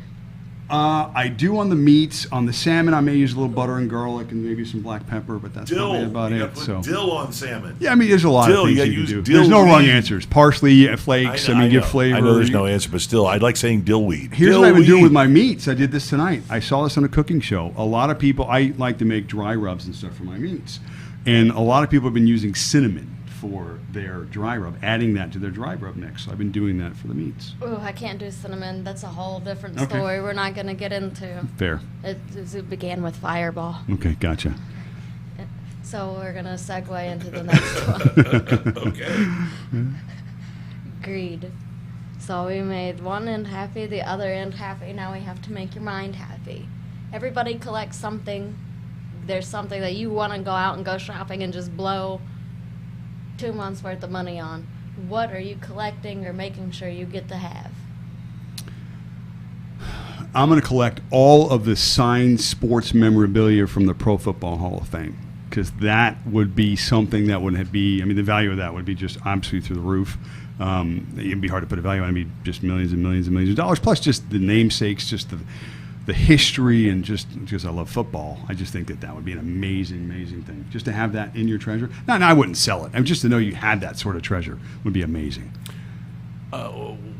I do on the meats. On the salmon, I may use a little butter and garlic and maybe some black pepper, but that's Dill. probably about You it. gotta put So dill on salmon. yeah, I mean, there's a lot Dill, of you things gotta you can use do. dill There's no wrong weed. answers. Parsley, flakes. I mean, give know. flavor. I know there's no answer, but still, I'd like saying dill weed. Here's dill what I've been doing weed. with my meats. I did this tonight. I saw this on a cooking show. A lot of people, I like to make dry rubs and stuff for my meats. And a lot of people have been using cinnamon for their dry rub, adding that to their dry rub mix. So I've been doing that for the meats. Oh, I can't do cinnamon. That's a whole different Okay. story we're not going to get into. Fair. It began with Fireball. Okay, gotcha. So we're going to segue into the next one. Okay. Greed. So we made one end happy, the other end happy. Now we have to make your mind happy. Everybody collects something. There's something that you want to go out and go shopping and just blow 2 months worth of money on. What are you collecting or making sure you get to have? I'm going to collect all of the signed sports memorabilia from the Pro Football Hall of Fame, because that would be something that would be, I mean, the value of that would be just absolutely through the roof. It'd be hard to put a value on it. It'd be just millions and millions and millions of dollars, plus just the namesakes, just the history, and just because I love football, I just think that would be an amazing, amazing thing. Just to have that in your treasure. No, I wouldn't sell it. I mean, just to know you had that sort of treasure would be amazing.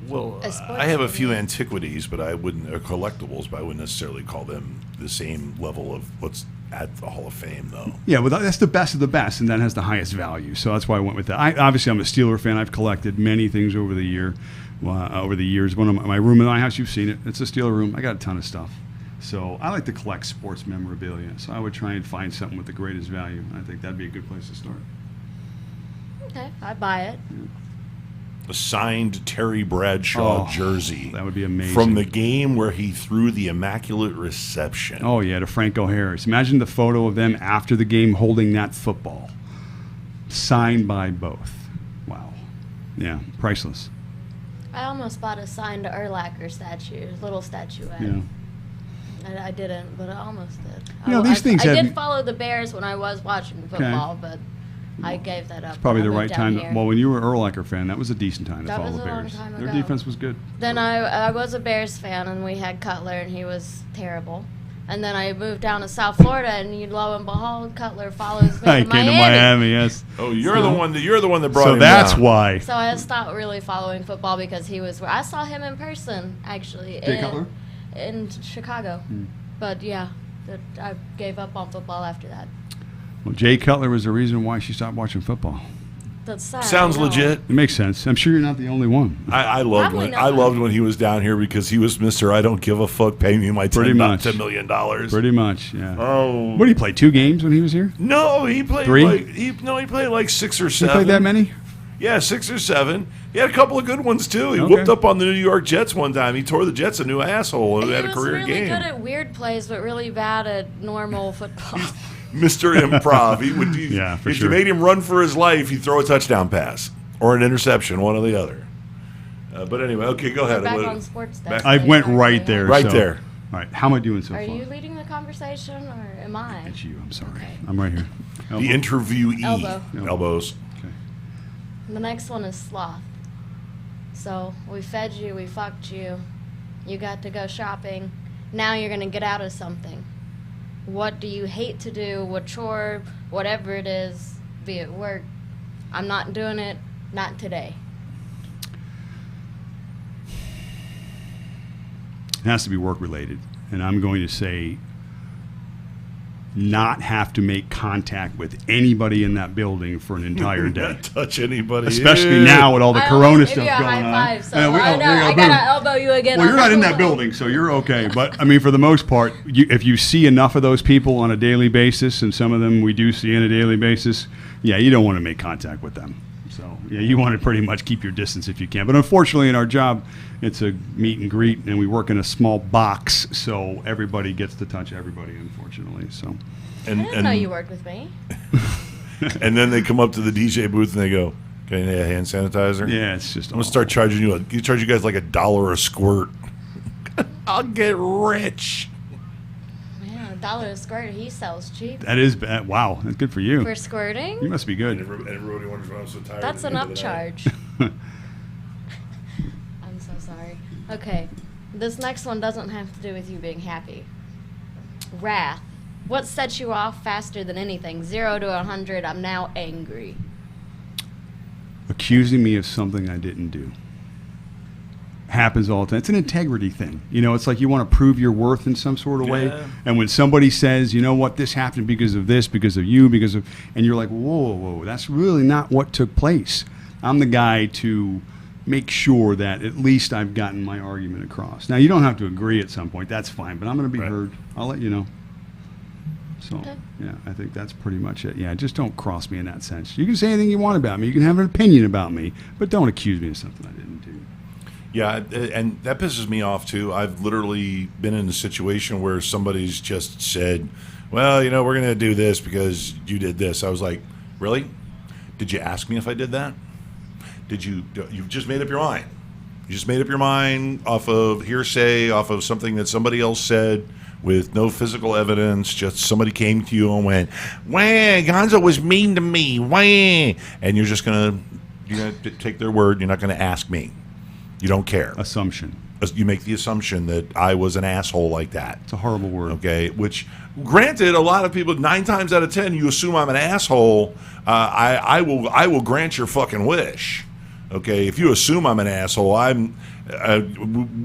Well, A sports I have a few movie. antiquities, but I wouldn't, or collectibles, but I wouldn't necessarily call them the same level of what's at the Hall of Fame, though. Yeah, well, that's the best of the best, and that has the highest value. So that's why I went with that. Obviously, I'm a Steeler fan. I've collected many things over the years. One of my room in my house, you've seen it. It's a Steeler room. I got a ton of stuff. So I like to collect sports memorabilia. So I would try and find something with the greatest value. I think that'd be a good place to start. Okay, I buy it. A signed Terry Bradshaw jersey. that would be amazing. From the game where he threw the Immaculate Reception. Oh, yeah, to Franco Harris. Imagine the photo of them after the game holding that football. Signed by both. Wow. Yeah, priceless. I almost bought a signed Urlacher statue, little statuette. Yeah. I didn't, but I almost did. You know, these things I have- did follow the Bears when I was watching football, but I gave that up. Probably when the I right moved time. down here. Well, when you were an Urlacher fan, that was a decent time to That follow was the a long Bears. time Their ago. defense was good. Then I was a Bears fan, and we had Cutler, and he was terrible. And then I moved down to South Florida, and lo and behold, Cutler follows me I to came Miami. to Miami, yes. Oh, you're the one that brought So him that's down. why. So I stopped really following football because he was. I saw him in person actually Jay Cutler? in Chicago, but yeah, I gave up on football after that. Well, Jay Cutler was the reason why she stopped watching football. That's sad. Sounds I know. legit. It makes sense. I'm sure you're not the only one. I loved Probably when I not. loved when he was down here because he was Mr. I don't give a fuck. Pay me my Pretty much. $10 million. Pretty much, yeah. Oh What did he play? 2 games when he was here? no, he played 3? like he played like 6 or He 7. played that many? Yeah, 6 or 7. He had a couple of good ones too. He Okay. whooped up on the New York Jets one time. He tore the Jets a new asshole and He had a was career really game. good at weird plays, but really bad at normal football. Mr. Improv. Yeah, for if sure. you made him run for his life, he'd throw a touchdown pass or an interception, one or the other. But anyway, okay, go ahead. Back What- on sports desk. I went right there. Right so- there. All right. How am I doing so Are far? you leading the conversation, or am I? It's you. I'm sorry. Okay. I'm right here. The interviewee. Elbow. Elbows. Okay. The next one is sloth. So we fed you, we fucked you, you got to go shopping. Now you're gonna get out of something. What do you hate to do? What chore? Whatever it is, be it work. I'm not doing it. Not today. It has to be work related. And I'm going to say not have to make contact with anybody in that building for an entire day. Not touch anybody. Especially Ew. now with all the I Corona almost stuff gave you a going high on. five, so Yeah, I know there you go, I boom. gotta elbow you again. Well, on you're not in the that building, so you're okay. But, I mean, for the most part, if you see enough of those people on a daily basis, and some of them we do see on a daily basis, yeah, you don't want to make contact with them. So, yeah, you want to pretty much keep your distance if you can. But unfortunately, in our job, it's a meet and greet, and we work in a small box, so everybody gets to touch everybody, unfortunately. So, I didn't know you worked with me. And then they come up to the DJ booth and they go, "Can I have hand sanitizer?" yeah, it's just I'm gonna start charging you. You charge you guys like $1 a squirt. I'll get rich. Man, $1 a squirt, he sells cheap. That is bad. Wow, that's good for you. For You squirting? must be good. Everybody wonders why I'm so tired. That's at an the end of the night. upcharge. I'm so sorry. Okay, this next one doesn't have to do with you being happy. Wrath. What sets you off faster than anything? 0 to 100, I'm now angry. Accusing me of something I didn't do. Happens all the time. It's an integrity thing. You know, it's like you want to prove your worth in some sort of way. Yeah. And when somebody says, you know what, this happened because of this, because of you, because of, and you're like, whoa, that's really not what took place. I'm the guy to make sure that at least I've gotten my argument across. Now, you don't have to agree at some point. That's fine. But I'm going to be Right. heard. I'll let you know. So, Okay. yeah, I think that's pretty much it. Yeah, just don't cross me in that sense. You can say anything you want about me. You can have an opinion about me, but don't accuse me of something I didn't do. Yeah, and that pisses me off too. I've literally been in a situation where somebody's just said, "Well, you know, we're going to do this because you did this." I was like, "Really? Did you ask me if I did that? You've just made up your mind. You just made up your mind off of hearsay, off of something that somebody else said with no physical evidence. Just somebody came to you and went, "Wah, Gonzo was mean to me, wah," and you're gonna take their word. You're not gonna ask me. You don't care. Assumption. You make the assumption that I was an asshole like that. It's a horrible word. Okay, which, granted, a lot of people, 9 times out of 10, you assume I'm an asshole. I will grant your fucking wish. Okay, if you assume I'm an asshole, I'm. A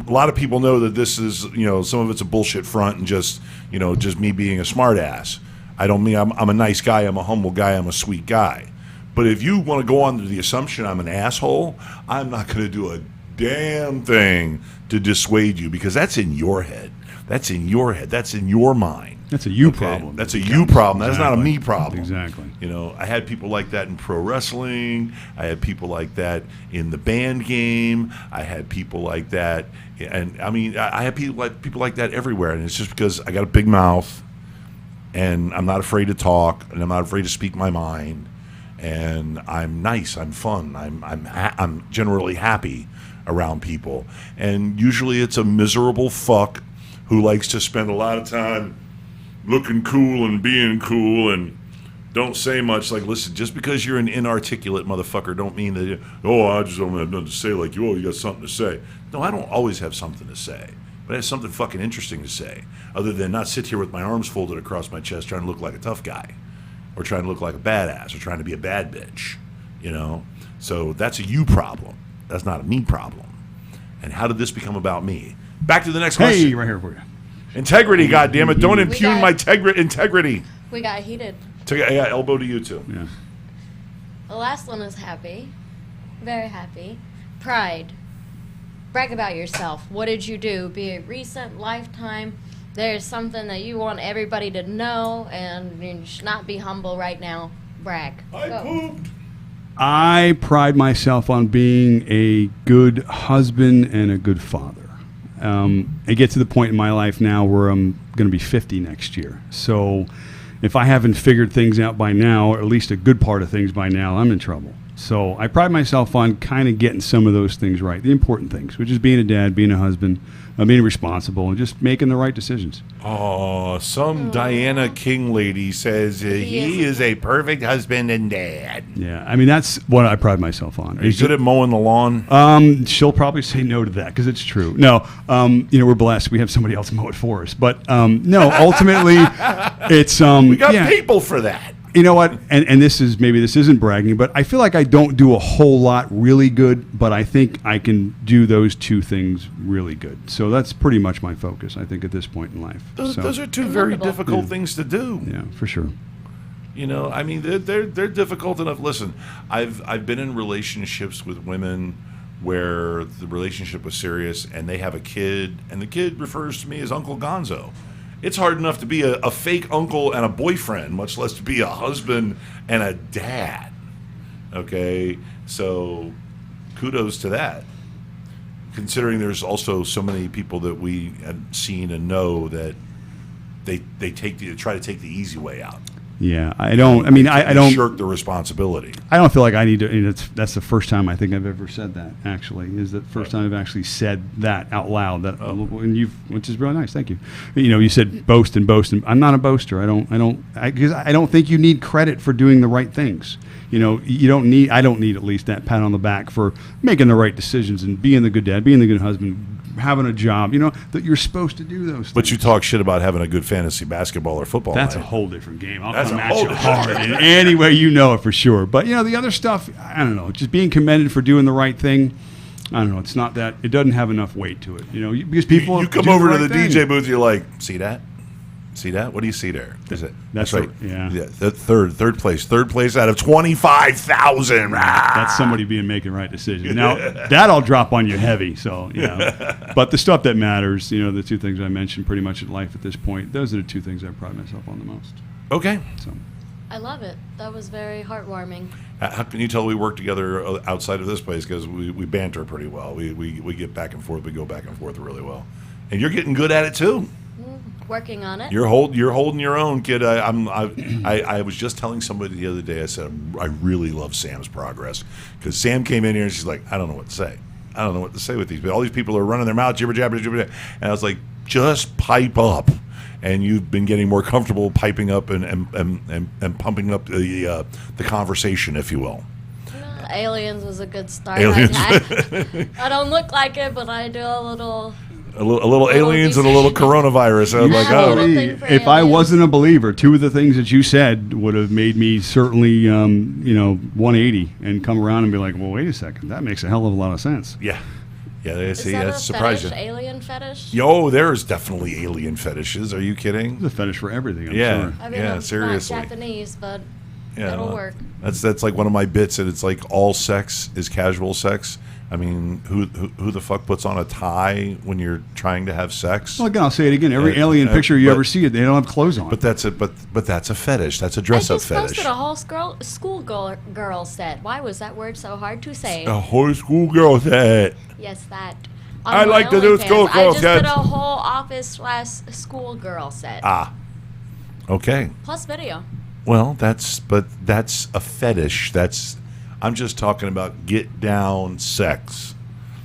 lot of people know that this is, some of it's a bullshit front and just me being a smartass. I don't mean I'm a nice guy. I'm a humble guy. I'm a sweet guy. But if you want to go on to the assumption I'm an asshole, I'm not going to do a damn thing to dissuade you, because that's in your head. That's in your head. That's in your mind. That's a you Okay? problem. That's a you problem. That's not a Exactly. me problem. Exactly. I had people like that in pro wrestling. I had people like that in the band game. I had people like that, and I mean, I have people like that everywhere. And it's just because I got a big mouth, and I'm not afraid to talk, and I'm not afraid to speak my mind, and I'm nice. I'm fun. I'm generally happy around people, and usually it's a miserable fuck who likes to spend a lot of time looking cool and being cool and don't say much. Like, listen, just because you're an inarticulate motherfucker don't mean that, I just don't have nothing to say. Like, you got something to say. No, I don't always have something to say. but I have something fucking interesting to say, other than not sit here with my arms folded across my chest trying to look like a tough guy, or trying to look like a badass, or trying to be a bad bitch, you know? So that's a you problem. That's not a me problem. And how did this become about me? Back to the next question. Hey, right here for you. Integrity, goddammit. Don't impugn my integrity. We got heated. I got elbow to you, too. Yeah. The last one is happy. Very happy. Pride. Brag about yourself. What did you do? Be it recent, lifetime. There's something that you want everybody to know, and you should not be humble right now. Brag. I pooped. I pride myself on being a good husband and a good father. I get to the point in my life now where I'm going to be 50 next year. So if I haven't figured things out by now, or at least a good part of things by now, I'm in trouble. So I pride myself on kind of getting some of those things right, the important things, which is being a dad, being a husband, being responsible, and just making the right decisions. Oh, some Diana King lady says he is a perfect husband and dad. Yeah, I mean, that's what I pride myself on. Are you good at mowing the lawn? She'll probably say no to that because it's true. No, we're blessed. We have somebody else mow it for us. But no, ultimately, it's we got people for that. You know what? And this isn't bragging, but I feel like I don't do a whole lot really good, but I think I can do those two things really good. So that's pretty much my focus, I think, at this point in life. Those are two very difficult things to do. Yeah, for sure. You know, I mean, they're difficult enough. Listen, I've been in relationships with women where the relationship was serious, and they have a kid, and the kid refers to me as Uncle Gonzo. It's hard enough to be a fake uncle and a boyfriend, much less to be a husband and a dad. Okay? So kudos to that. Considering there's also so many people that we have seen and know that they try to take the easy way out. Yeah, I don't shirk the responsibility. I don't feel like I need to. That's the first time I think I've ever said that. Actually, is the first time I've actually said that out loud. Which is really nice. Thank you. You know, you said boast and boast, and I'm not a boaster. I don't think you need credit for doing the right things. You know, I don't need at least that pat on the back for making the right decisions and being the good dad, being the good husband, having a job. You know that you're supposed to do those things. But you talk shit about having a good fantasy basketball or football. That's night. a whole different game. I'll That's come a at whole you different hard in any way you know it for sure. But you know the other stuff, I don't know. Just being commended for doing the right thing. I don't know. It's not that. It doesn't have enough weight to it. You know, because people you come do over the to right the thing. DJ booth, you're like, see that? See that? What do you see there? Is it? That's right. Yeah. The third place out of 25,000. That's somebody making right decisions. Now that'll drop on you heavy. So but the stuff that matters, you know, the two things I mentioned, pretty much in life at this point, those are the two things I pride myself on the most. Okay. So. I love it. That was very heartwarming. How can you tell we work together outside of this place? Because we banter pretty well. We get back and forth. We go back and forth really well. And you're getting good at it too. Working on it. You're holding your own, kid. I was just telling somebody the other day. I said I really love Sam's progress because Sam came in here and she's like, I don't know what to say. I don't know what to say with these. But all these people are running their mouth, jibber jabber jibber jabber. And I was like, just pipe up. And you've been getting more comfortable piping up and pumping up the conversation, if you will. Aliens was a good start. Aliens. I don't look like it, but I do a little aliens and a little coronavirus. I was like, oh. If I wasn't a believer, two of the things that you said would have made me certainly, 180 and come around and be like, well, wait a second, that makes a hell of a lot of sense. Yeah. Yeah, Is see, that that's a surprising. fetish, alien fetish? Yo, there's definitely alien fetishes. Are you kidding? There's a fetish for everything, I'm Yeah. sure. I mean, I'm seriously. not Japanese, but Yeah, it'll work. That's like one of my bits, and it's like all sex is casual sex. I mean, who the fuck puts on a tie when you're trying to have sex? Well, again, I'll say it again. Every alien picture you ever see, they don't have clothes on. But that's a fetish. That's a dress-up fetish. I just posted a whole schoolgirl set. Why was that word so hard to say? A whole schoolgirl set. Yes, that. I like to do schoolgirl I just sets. did a whole office/schoolgirl set. Okay. Plus video. Well, that's a fetish. I'm just talking about get down sex.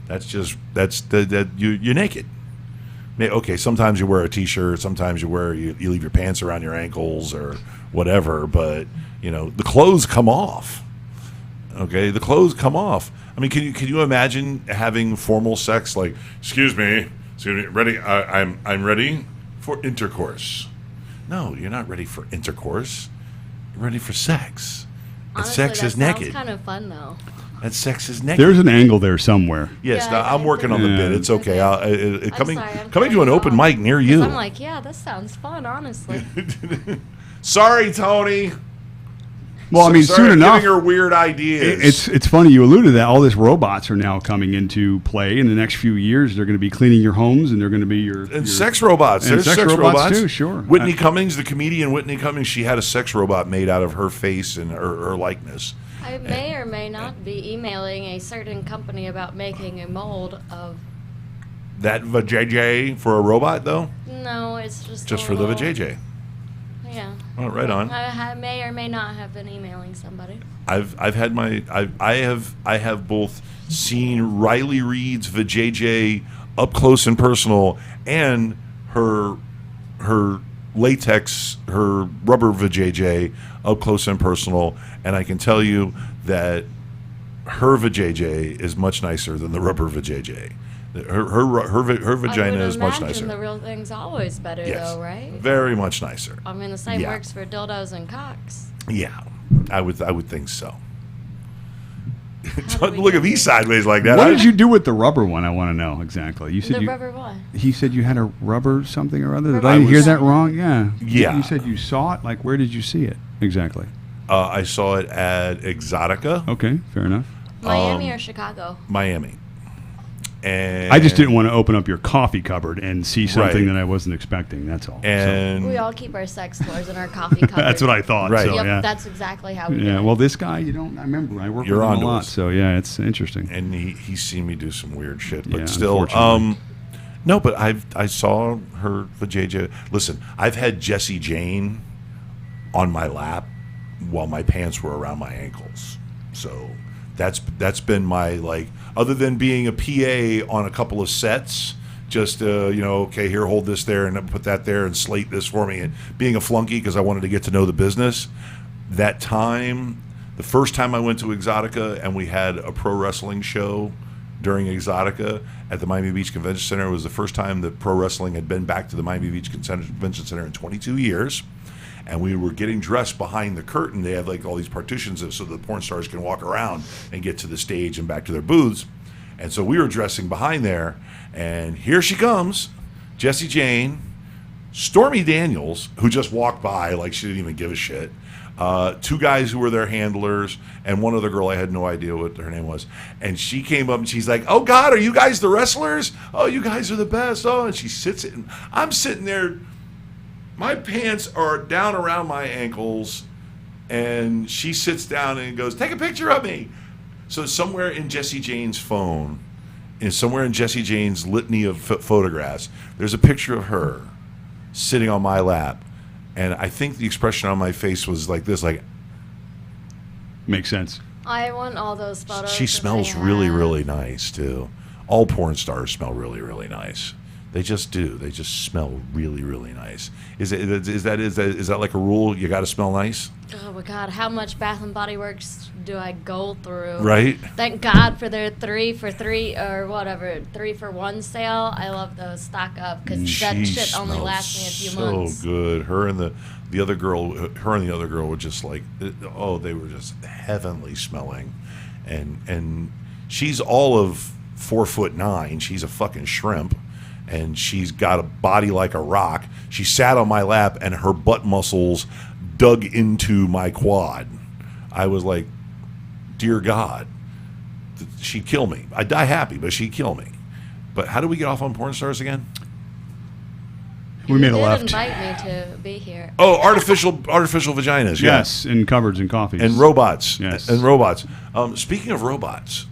You're naked. Okay, sometimes you wear a t-shirt, sometimes you leave your pants around your ankles or whatever, but the clothes come off. Okay, the clothes come off. I mean, can you imagine having formal sex like, excuse me, So you're ready? I'm ready for intercourse. No, you're not ready for intercourse. You're ready for sex. And Honestly, sex that is naked. sounds kind of fun, though. That sex is naked. There's an angle there somewhere. Yes, Yeah, I'm working on the Yeah. bit. It's okay. Okay. Coming sorry, I'm to an open cutting mic near you. I'm like, yeah, this sounds fun, honestly. Sorry, Tony. Well, I mean, Sorry, soon I'm enough. giving her weird ideas. It's funny you alluded to that. All these robots are now coming into play. In the next few years, they're going to be cleaning your homes, and they're going to be your sex robots. and There's sex robots too, sure. Whitney Cummings, the comedian Whitney Cummings, she had a sex robot made out of her face and her likeness. I may or may not be emailing a certain company about making a mold of. That vajayjay for a robot, though? No, it's just a Just for the little- vajayjay. Yeah. Oh, right on. I may or may not have been emailing somebody. I've had my I have both seen Riley Reid's vajayjay up close and personal, and her latex, her rubber vajayjay up close and personal, and I can tell you that her vajayjay is much nicer than the rubber vajayjay. Her vagina is much nicer. The real thing's always better, Yes, though, right? very much nicer. I mean, the same Yeah. works for dildos and cocks. Yeah, I would think so. do Don't we look get at me here? sideways like that. What did you do with the rubber one? I want to know exactly. You said The you, rubber one. He said you had a rubber something or other. Did Rubber I hear was- that wrong? Yeah. Yeah. You said you saw it. Like, where did you see it exactly? I saw it at Exotica, Okay, fair enough. Miami or Chicago? Miami. And I just didn't want to open up your coffee cupboard and see something Right. that I wasn't expecting. That's all. And We all keep our sex toys in our coffee cupboard. That's what I thought. Right. So, Yep, yeah. that's exactly how we do Yeah. it. Well, this guy, you don't. I remember. I work You're with him a onto lot. us. So yeah, it's interesting. and he's seen me do some weird shit, but Yeah, still, unfortunately. no. But I saw her vajayjay. Listen, I've had Jessie Jane on my lap while my pants were around my ankles. So that's been my, like, other than being a PA on a couple of sets, just okay, here, hold this there and put that there and slate this for me, and being a flunky because I wanted to get to know the business. That time, the first time I went to Exotica and we had a pro wrestling show during Exotica at the Miami Beach Convention Center, it was the first time that pro wrestling had been back to the Miami Beach Convention Center in 22 years. And we were getting dressed behind the curtain. They have like all these partitions so the porn stars can walk around and get to the stage and back to their booths. And so we were dressing behind there, and here she comes, Jessie Jane, Stormy Daniels, who just walked by like she didn't even give a shit. Two guys who were their handlers, and one other girl I had no idea what her name was. And she came up and she's like, "Oh God, are you guys the wrestlers? Oh, you guys are the best." Oh, and she sits and I'm sitting there. My pants are down around my ankles, and she sits down and goes, "Take a picture of me." So somewhere in Jessie Jane's phone, somewhere in Jessie Jane's litany of photographs, there's a picture of her sitting on my lap. And I think the expression on my face was like this, like, Makes sense. I want all those photos. she that smells they really, have. really nice, too. All porn stars smell really, really nice. They just do. They just smell really, really nice. Is that like a rule? You got to smell nice, Oh my God, how much Bath and Body Works do I go through? right? Thank God for their 3 for 3 or whatever 3 for 1 sale. I love those stock up because that She shit only smells lasts me a few so months. good. Her and the other girl were just like, they were just heavenly smelling, and she's all of 4'9". She's a fucking shrimp, and she's got a body like a rock. She sat on my lap, and her butt muscles dug into my quad. I was like, dear God, she'd kill me. I'd die happy, but she'd kill me. But how do we get off on porn stars again? We made a You did left. invite me to be here. Oh, artificial vaginas. Yeah. Yes, in cupboards and coffees. And robots. Yes. And robots. Speaking of robots,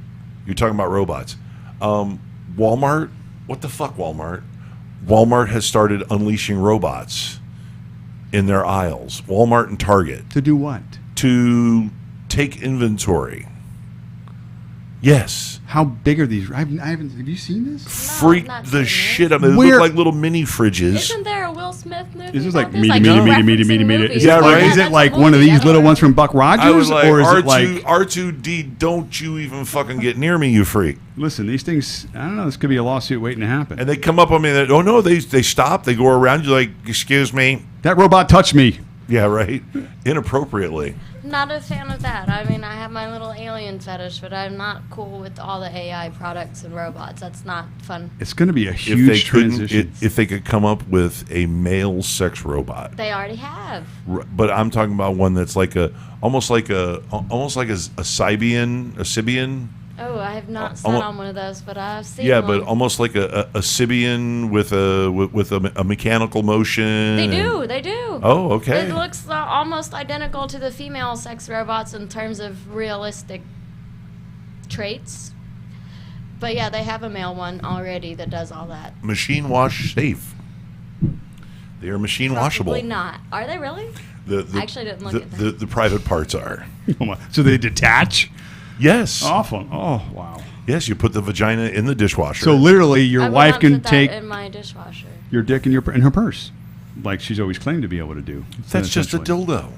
you're talking about robots. Walmart, what the fuck, Walmart? Walmart has started unleashing robots in their aisles. Walmart and Target. To do what? To take inventory. Yes. How big are these? I haven't. Have you seen this? Freak not the seen shit it. out of it. They Where- look like little mini fridges. Isn't there a Will Smith movie? Is this like about this? meaty? referencing Is movies. Yeah, it right. Is it like That's a one of movie, these I little don't ones know. from Buck Rogers? I was like, or is it R2, like, R2D, don't you even fucking get near me, you freak. listen, these things, I don't know, this could be a lawsuit waiting to happen. And they come up on me and oh no, they stop, they go around you like, excuse me. That robot touched me. Yeah, right. Inappropriately. Not a fan of that. I mean, I have my little alien fetish, but I'm not cool with all the AI products and robots. That's not fun. It's going to be a If they huge couldn't, transition. if they could come up with a male sex robot, They already have. but I'm talking about one that's like almost like a Sibian. Oh, I have not sat almo- on one of those, but I've seen Yeah, one. but almost like a Sibian with a mechanical motion. They do. Oh, okay. It looks almost identical to the female sex robots in terms of realistic traits. But yeah, they have a male one already that does all that. Machine wash safe. They are machine washable. Probably not. Are they really? The, I actually didn't look at that. The private parts are. Oh my- so they detach? Yes. Awful. Oh, wow. Yes, you put the vagina in the dishwasher. So literally, your I will wife not can put that take in my dishwasher. your dick in her purse, like she's always claimed to be able to do. That's just a Essentially. dildo.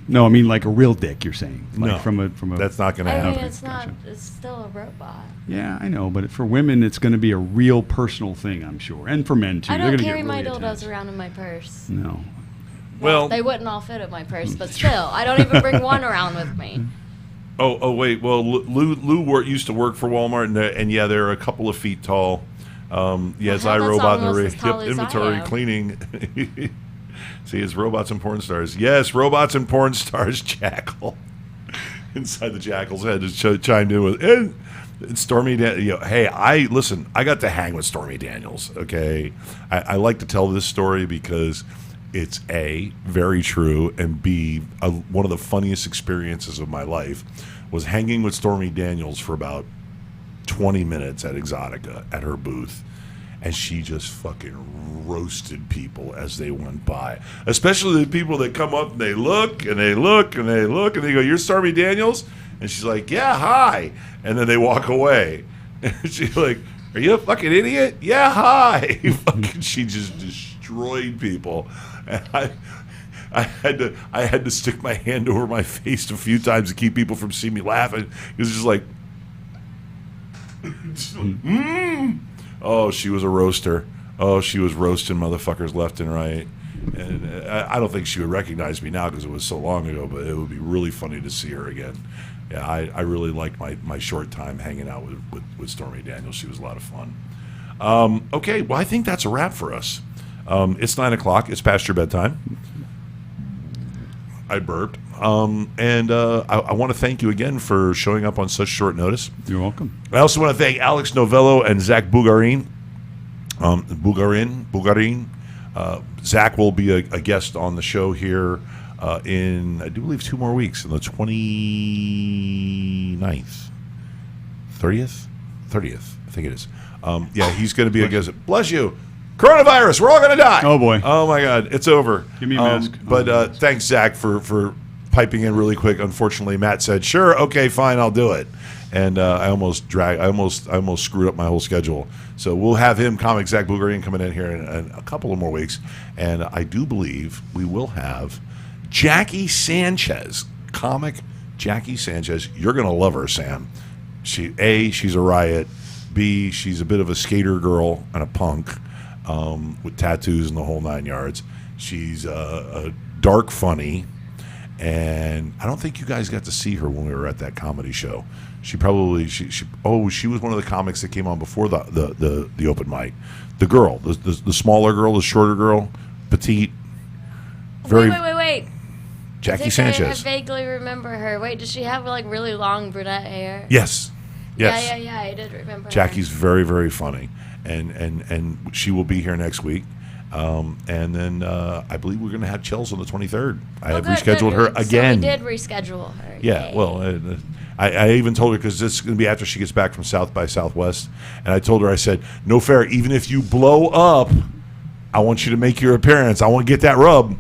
No, I mean like a real dick. You're saying, like No, from a. That's not going to I mean, happen. it's not. It's still a robot. Yeah, I know, but for women, it's going to be a real personal thing, I'm sure, and for men too. I They're don't gonna carry get my really dildos intense. around in my purse. No. Well, They wouldn't all fit in my purse, but still, I don't even bring one around with me. oh, wait. Well, Lou used to work for Walmart, and yeah, they're a couple of feet tall. Yes, Well, I that's robot in the almost as tall as I inventory am. cleaning. See, it's robots and porn stars. Yes, robots and porn stars. Jackal. Inside the Jackal's head just chimed in with and Stormy. Hey, I got to hang with Stormy Daniels. Okay, I like to tell this story because it's A, very true, and B, one of the funniest experiences of my life was hanging with Stormy Daniels for about 20 minutes at Exotica at her booth. And she just fucking roasted people as they went by. Especially the people that come up and they look and they look and they look and they go, "You're Stormy Daniels?" And she's like, "Yeah, hi." And then they walk away. And she's like, "Are you a fucking idiot?" "Yeah, hi." Fucking, she just destroyed people. And I had to stick my hand over my face a few times to keep people from seeing me laughing. It was just like, Oh, she was a roaster. Oh, she was roasting motherfuckers left and right. And I don't think she would recognize me now because it was so long ago, but it would be really funny to see her again. Yeah, I really liked my short time hanging out with Stormy Daniels. She was a lot of fun. Okay, well, I think that's a wrap for us. It's 9 o'clock. It's past your bedtime. I burped. And I want to thank you again for showing up on such short notice. You're welcome. I also want to thank Alex Novello and Zach Bugarin. Zach will be a guest on the show here in, I do believe, 2 more weeks, on the 29th. 30th? 30th, I think it is. Yeah, he's going to be a guest. Bless you. Coronavirus, we're all going to die. Oh, boy. Oh, my God, it's over. Give me a mask. But thanks, Zach, for piping in really quick. Unfortunately, Matt said, "Sure, okay, fine, I'll do it." And I almost screwed up my whole schedule. So we'll have him, comic Zach Bugarin, coming in here in a couple of more weeks. And I do believe we will have Jackie Sanchez, comic Jackie Sanchez. You're going to love her, Sam. She's a riot. B, she's a bit of a skater girl and a punk with tattoos and the whole 9 yards. She's a dark funny. And I don't think you guys got to see her when we were at that comedy show. She was one of the comics that came on before the open mic. The girl, the smaller girl, the shorter girl, petite. Wait. Jackie I Sanchez. vaguely remember her. Wait, does she have like really long brunette hair? Yes. Yeah, I did remember Jackie's her. very, very funny. And she will be here next week. And then I believe we're going to have Chels on the 23rd. I have rescheduled her again. So we did reschedule her. Yeah, Yay. well, I even told her, because this is going to be after she gets back from South by Southwest, and I told her, I said, "No fair, even if you blow up, I want you to make your appearance. I want to get that rub.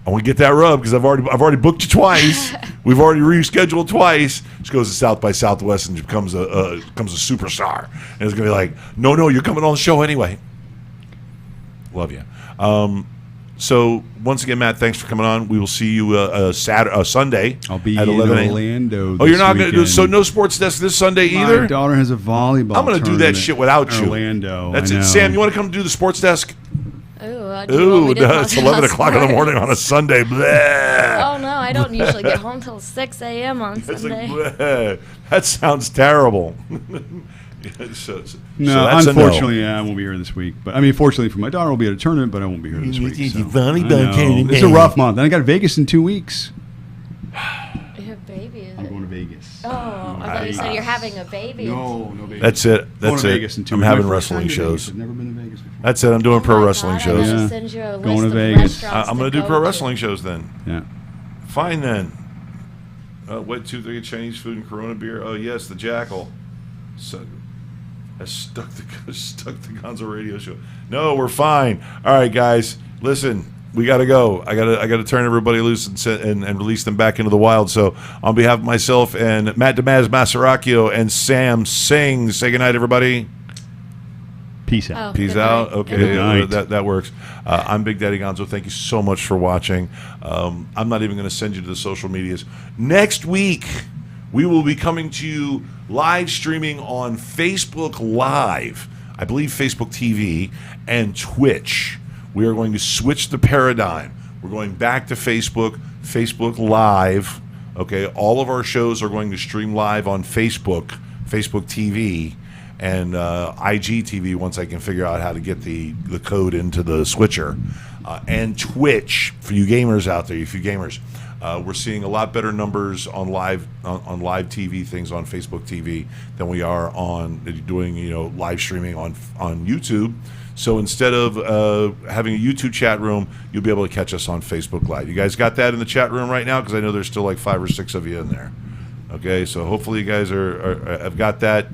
Because I've already booked you twice. We've already rescheduled twice." She goes to South by Southwest and becomes a superstar. And it's going to be like, no, you're coming on the show anyway. Love you. So once again, Matt, thanks for coming on. We will see you Sunday. I'll be at in 11 a.m. Orlando. Oh, you're not going to do weekend. so? No sports desk this Sunday either. My daughter has a volleyball. I'm going to do that tournament shit without in you. Orlando. That's I it. know. Sam, you want to come do the sports desk? Ooh, It's 11 o'clock in the morning on a Sunday. Bleh. Oh no, I don't usually get home till 6 a.m. on It's like, Sunday. bleh. That sounds terrible. so No, that's unfortunately, I won't be here this week. But I mean, fortunately for my daughter, I'll be at a tournament, but I won't be here this week. So. Volleyball tournament. It's a rough month. And I got Vegas in 2 weeks. You have baby, is I'm it? going to Vegas. Oh, I thought you said you're having a baby. No baby. That's it. Going That's to it. Vegas in 2 I'm weeks. having My first wrestling time to Vegas. shows. I've never been to Vegas before. That's it. I'm doing pro my wrestling God, shows. I Yeah. should send you a Going list to of Vegas. restaurants I'm going to to do pro go wrestling shows then. Yeah. Fine then. What, 2, 3 Chinese food and Corona beer? Oh yes, the Jackal. So, I stuck the Gonzo Radio Show. No, we're fine. All right, guys, listen. We got to go. I got to turn everybody loose and release them back into the wild. So, on behalf of myself and Matt Mazz, Masarracchio, and Sam Singh, say goodnight, everybody. Peace out. Oh, Peace good out. night. Okay, Good night. that works. I'm Big Daddy Gonzo. Thank you so much for watching. I'm not even going to send you to the social medias. Next week, we will be coming to you live streaming on Facebook Live, I believe Facebook TV, and Twitch. We are going to switch the paradigm. We're going back to Facebook Live. Okay, all of our shows are going to stream live on Facebook TV, and IGTV once I can figure out how to get the code into the switcher, and Twitch for you gamers out there. We're seeing a lot better numbers on live TV things on Facebook TV than we are on doing live streaming on YouTube. So instead of having a YouTube chat room, you'll be able to catch us on Facebook Live. You guys got that in the chat room right now? Because I know there's still like 5 or 6 of you in there. Okay, so hopefully you guys have got that.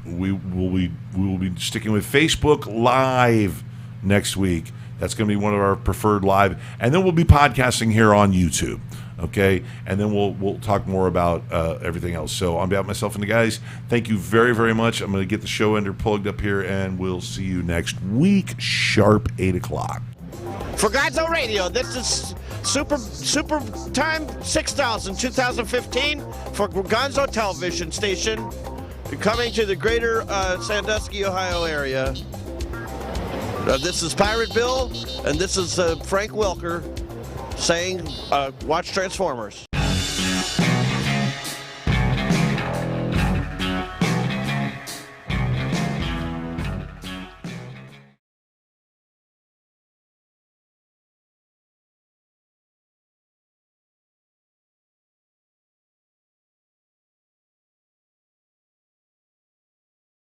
We will be sticking with Facebook Live next week. That's going to be one of our preferred live, and then we'll be podcasting here on YouTube. Okay, and then we'll talk more about everything else. So on behalf of myself and the guys, thank you very, very much. I'm going to get the show ender plugged up here, and we'll see you next week, sharp 8 o'clock. For Gonzo Radio, this is Super Time 6000 2015 for Gonzo Television Station, coming to the greater Sandusky, Ohio area. This is Pirate Bill, and this is Frank Welker saying, watch Transformers.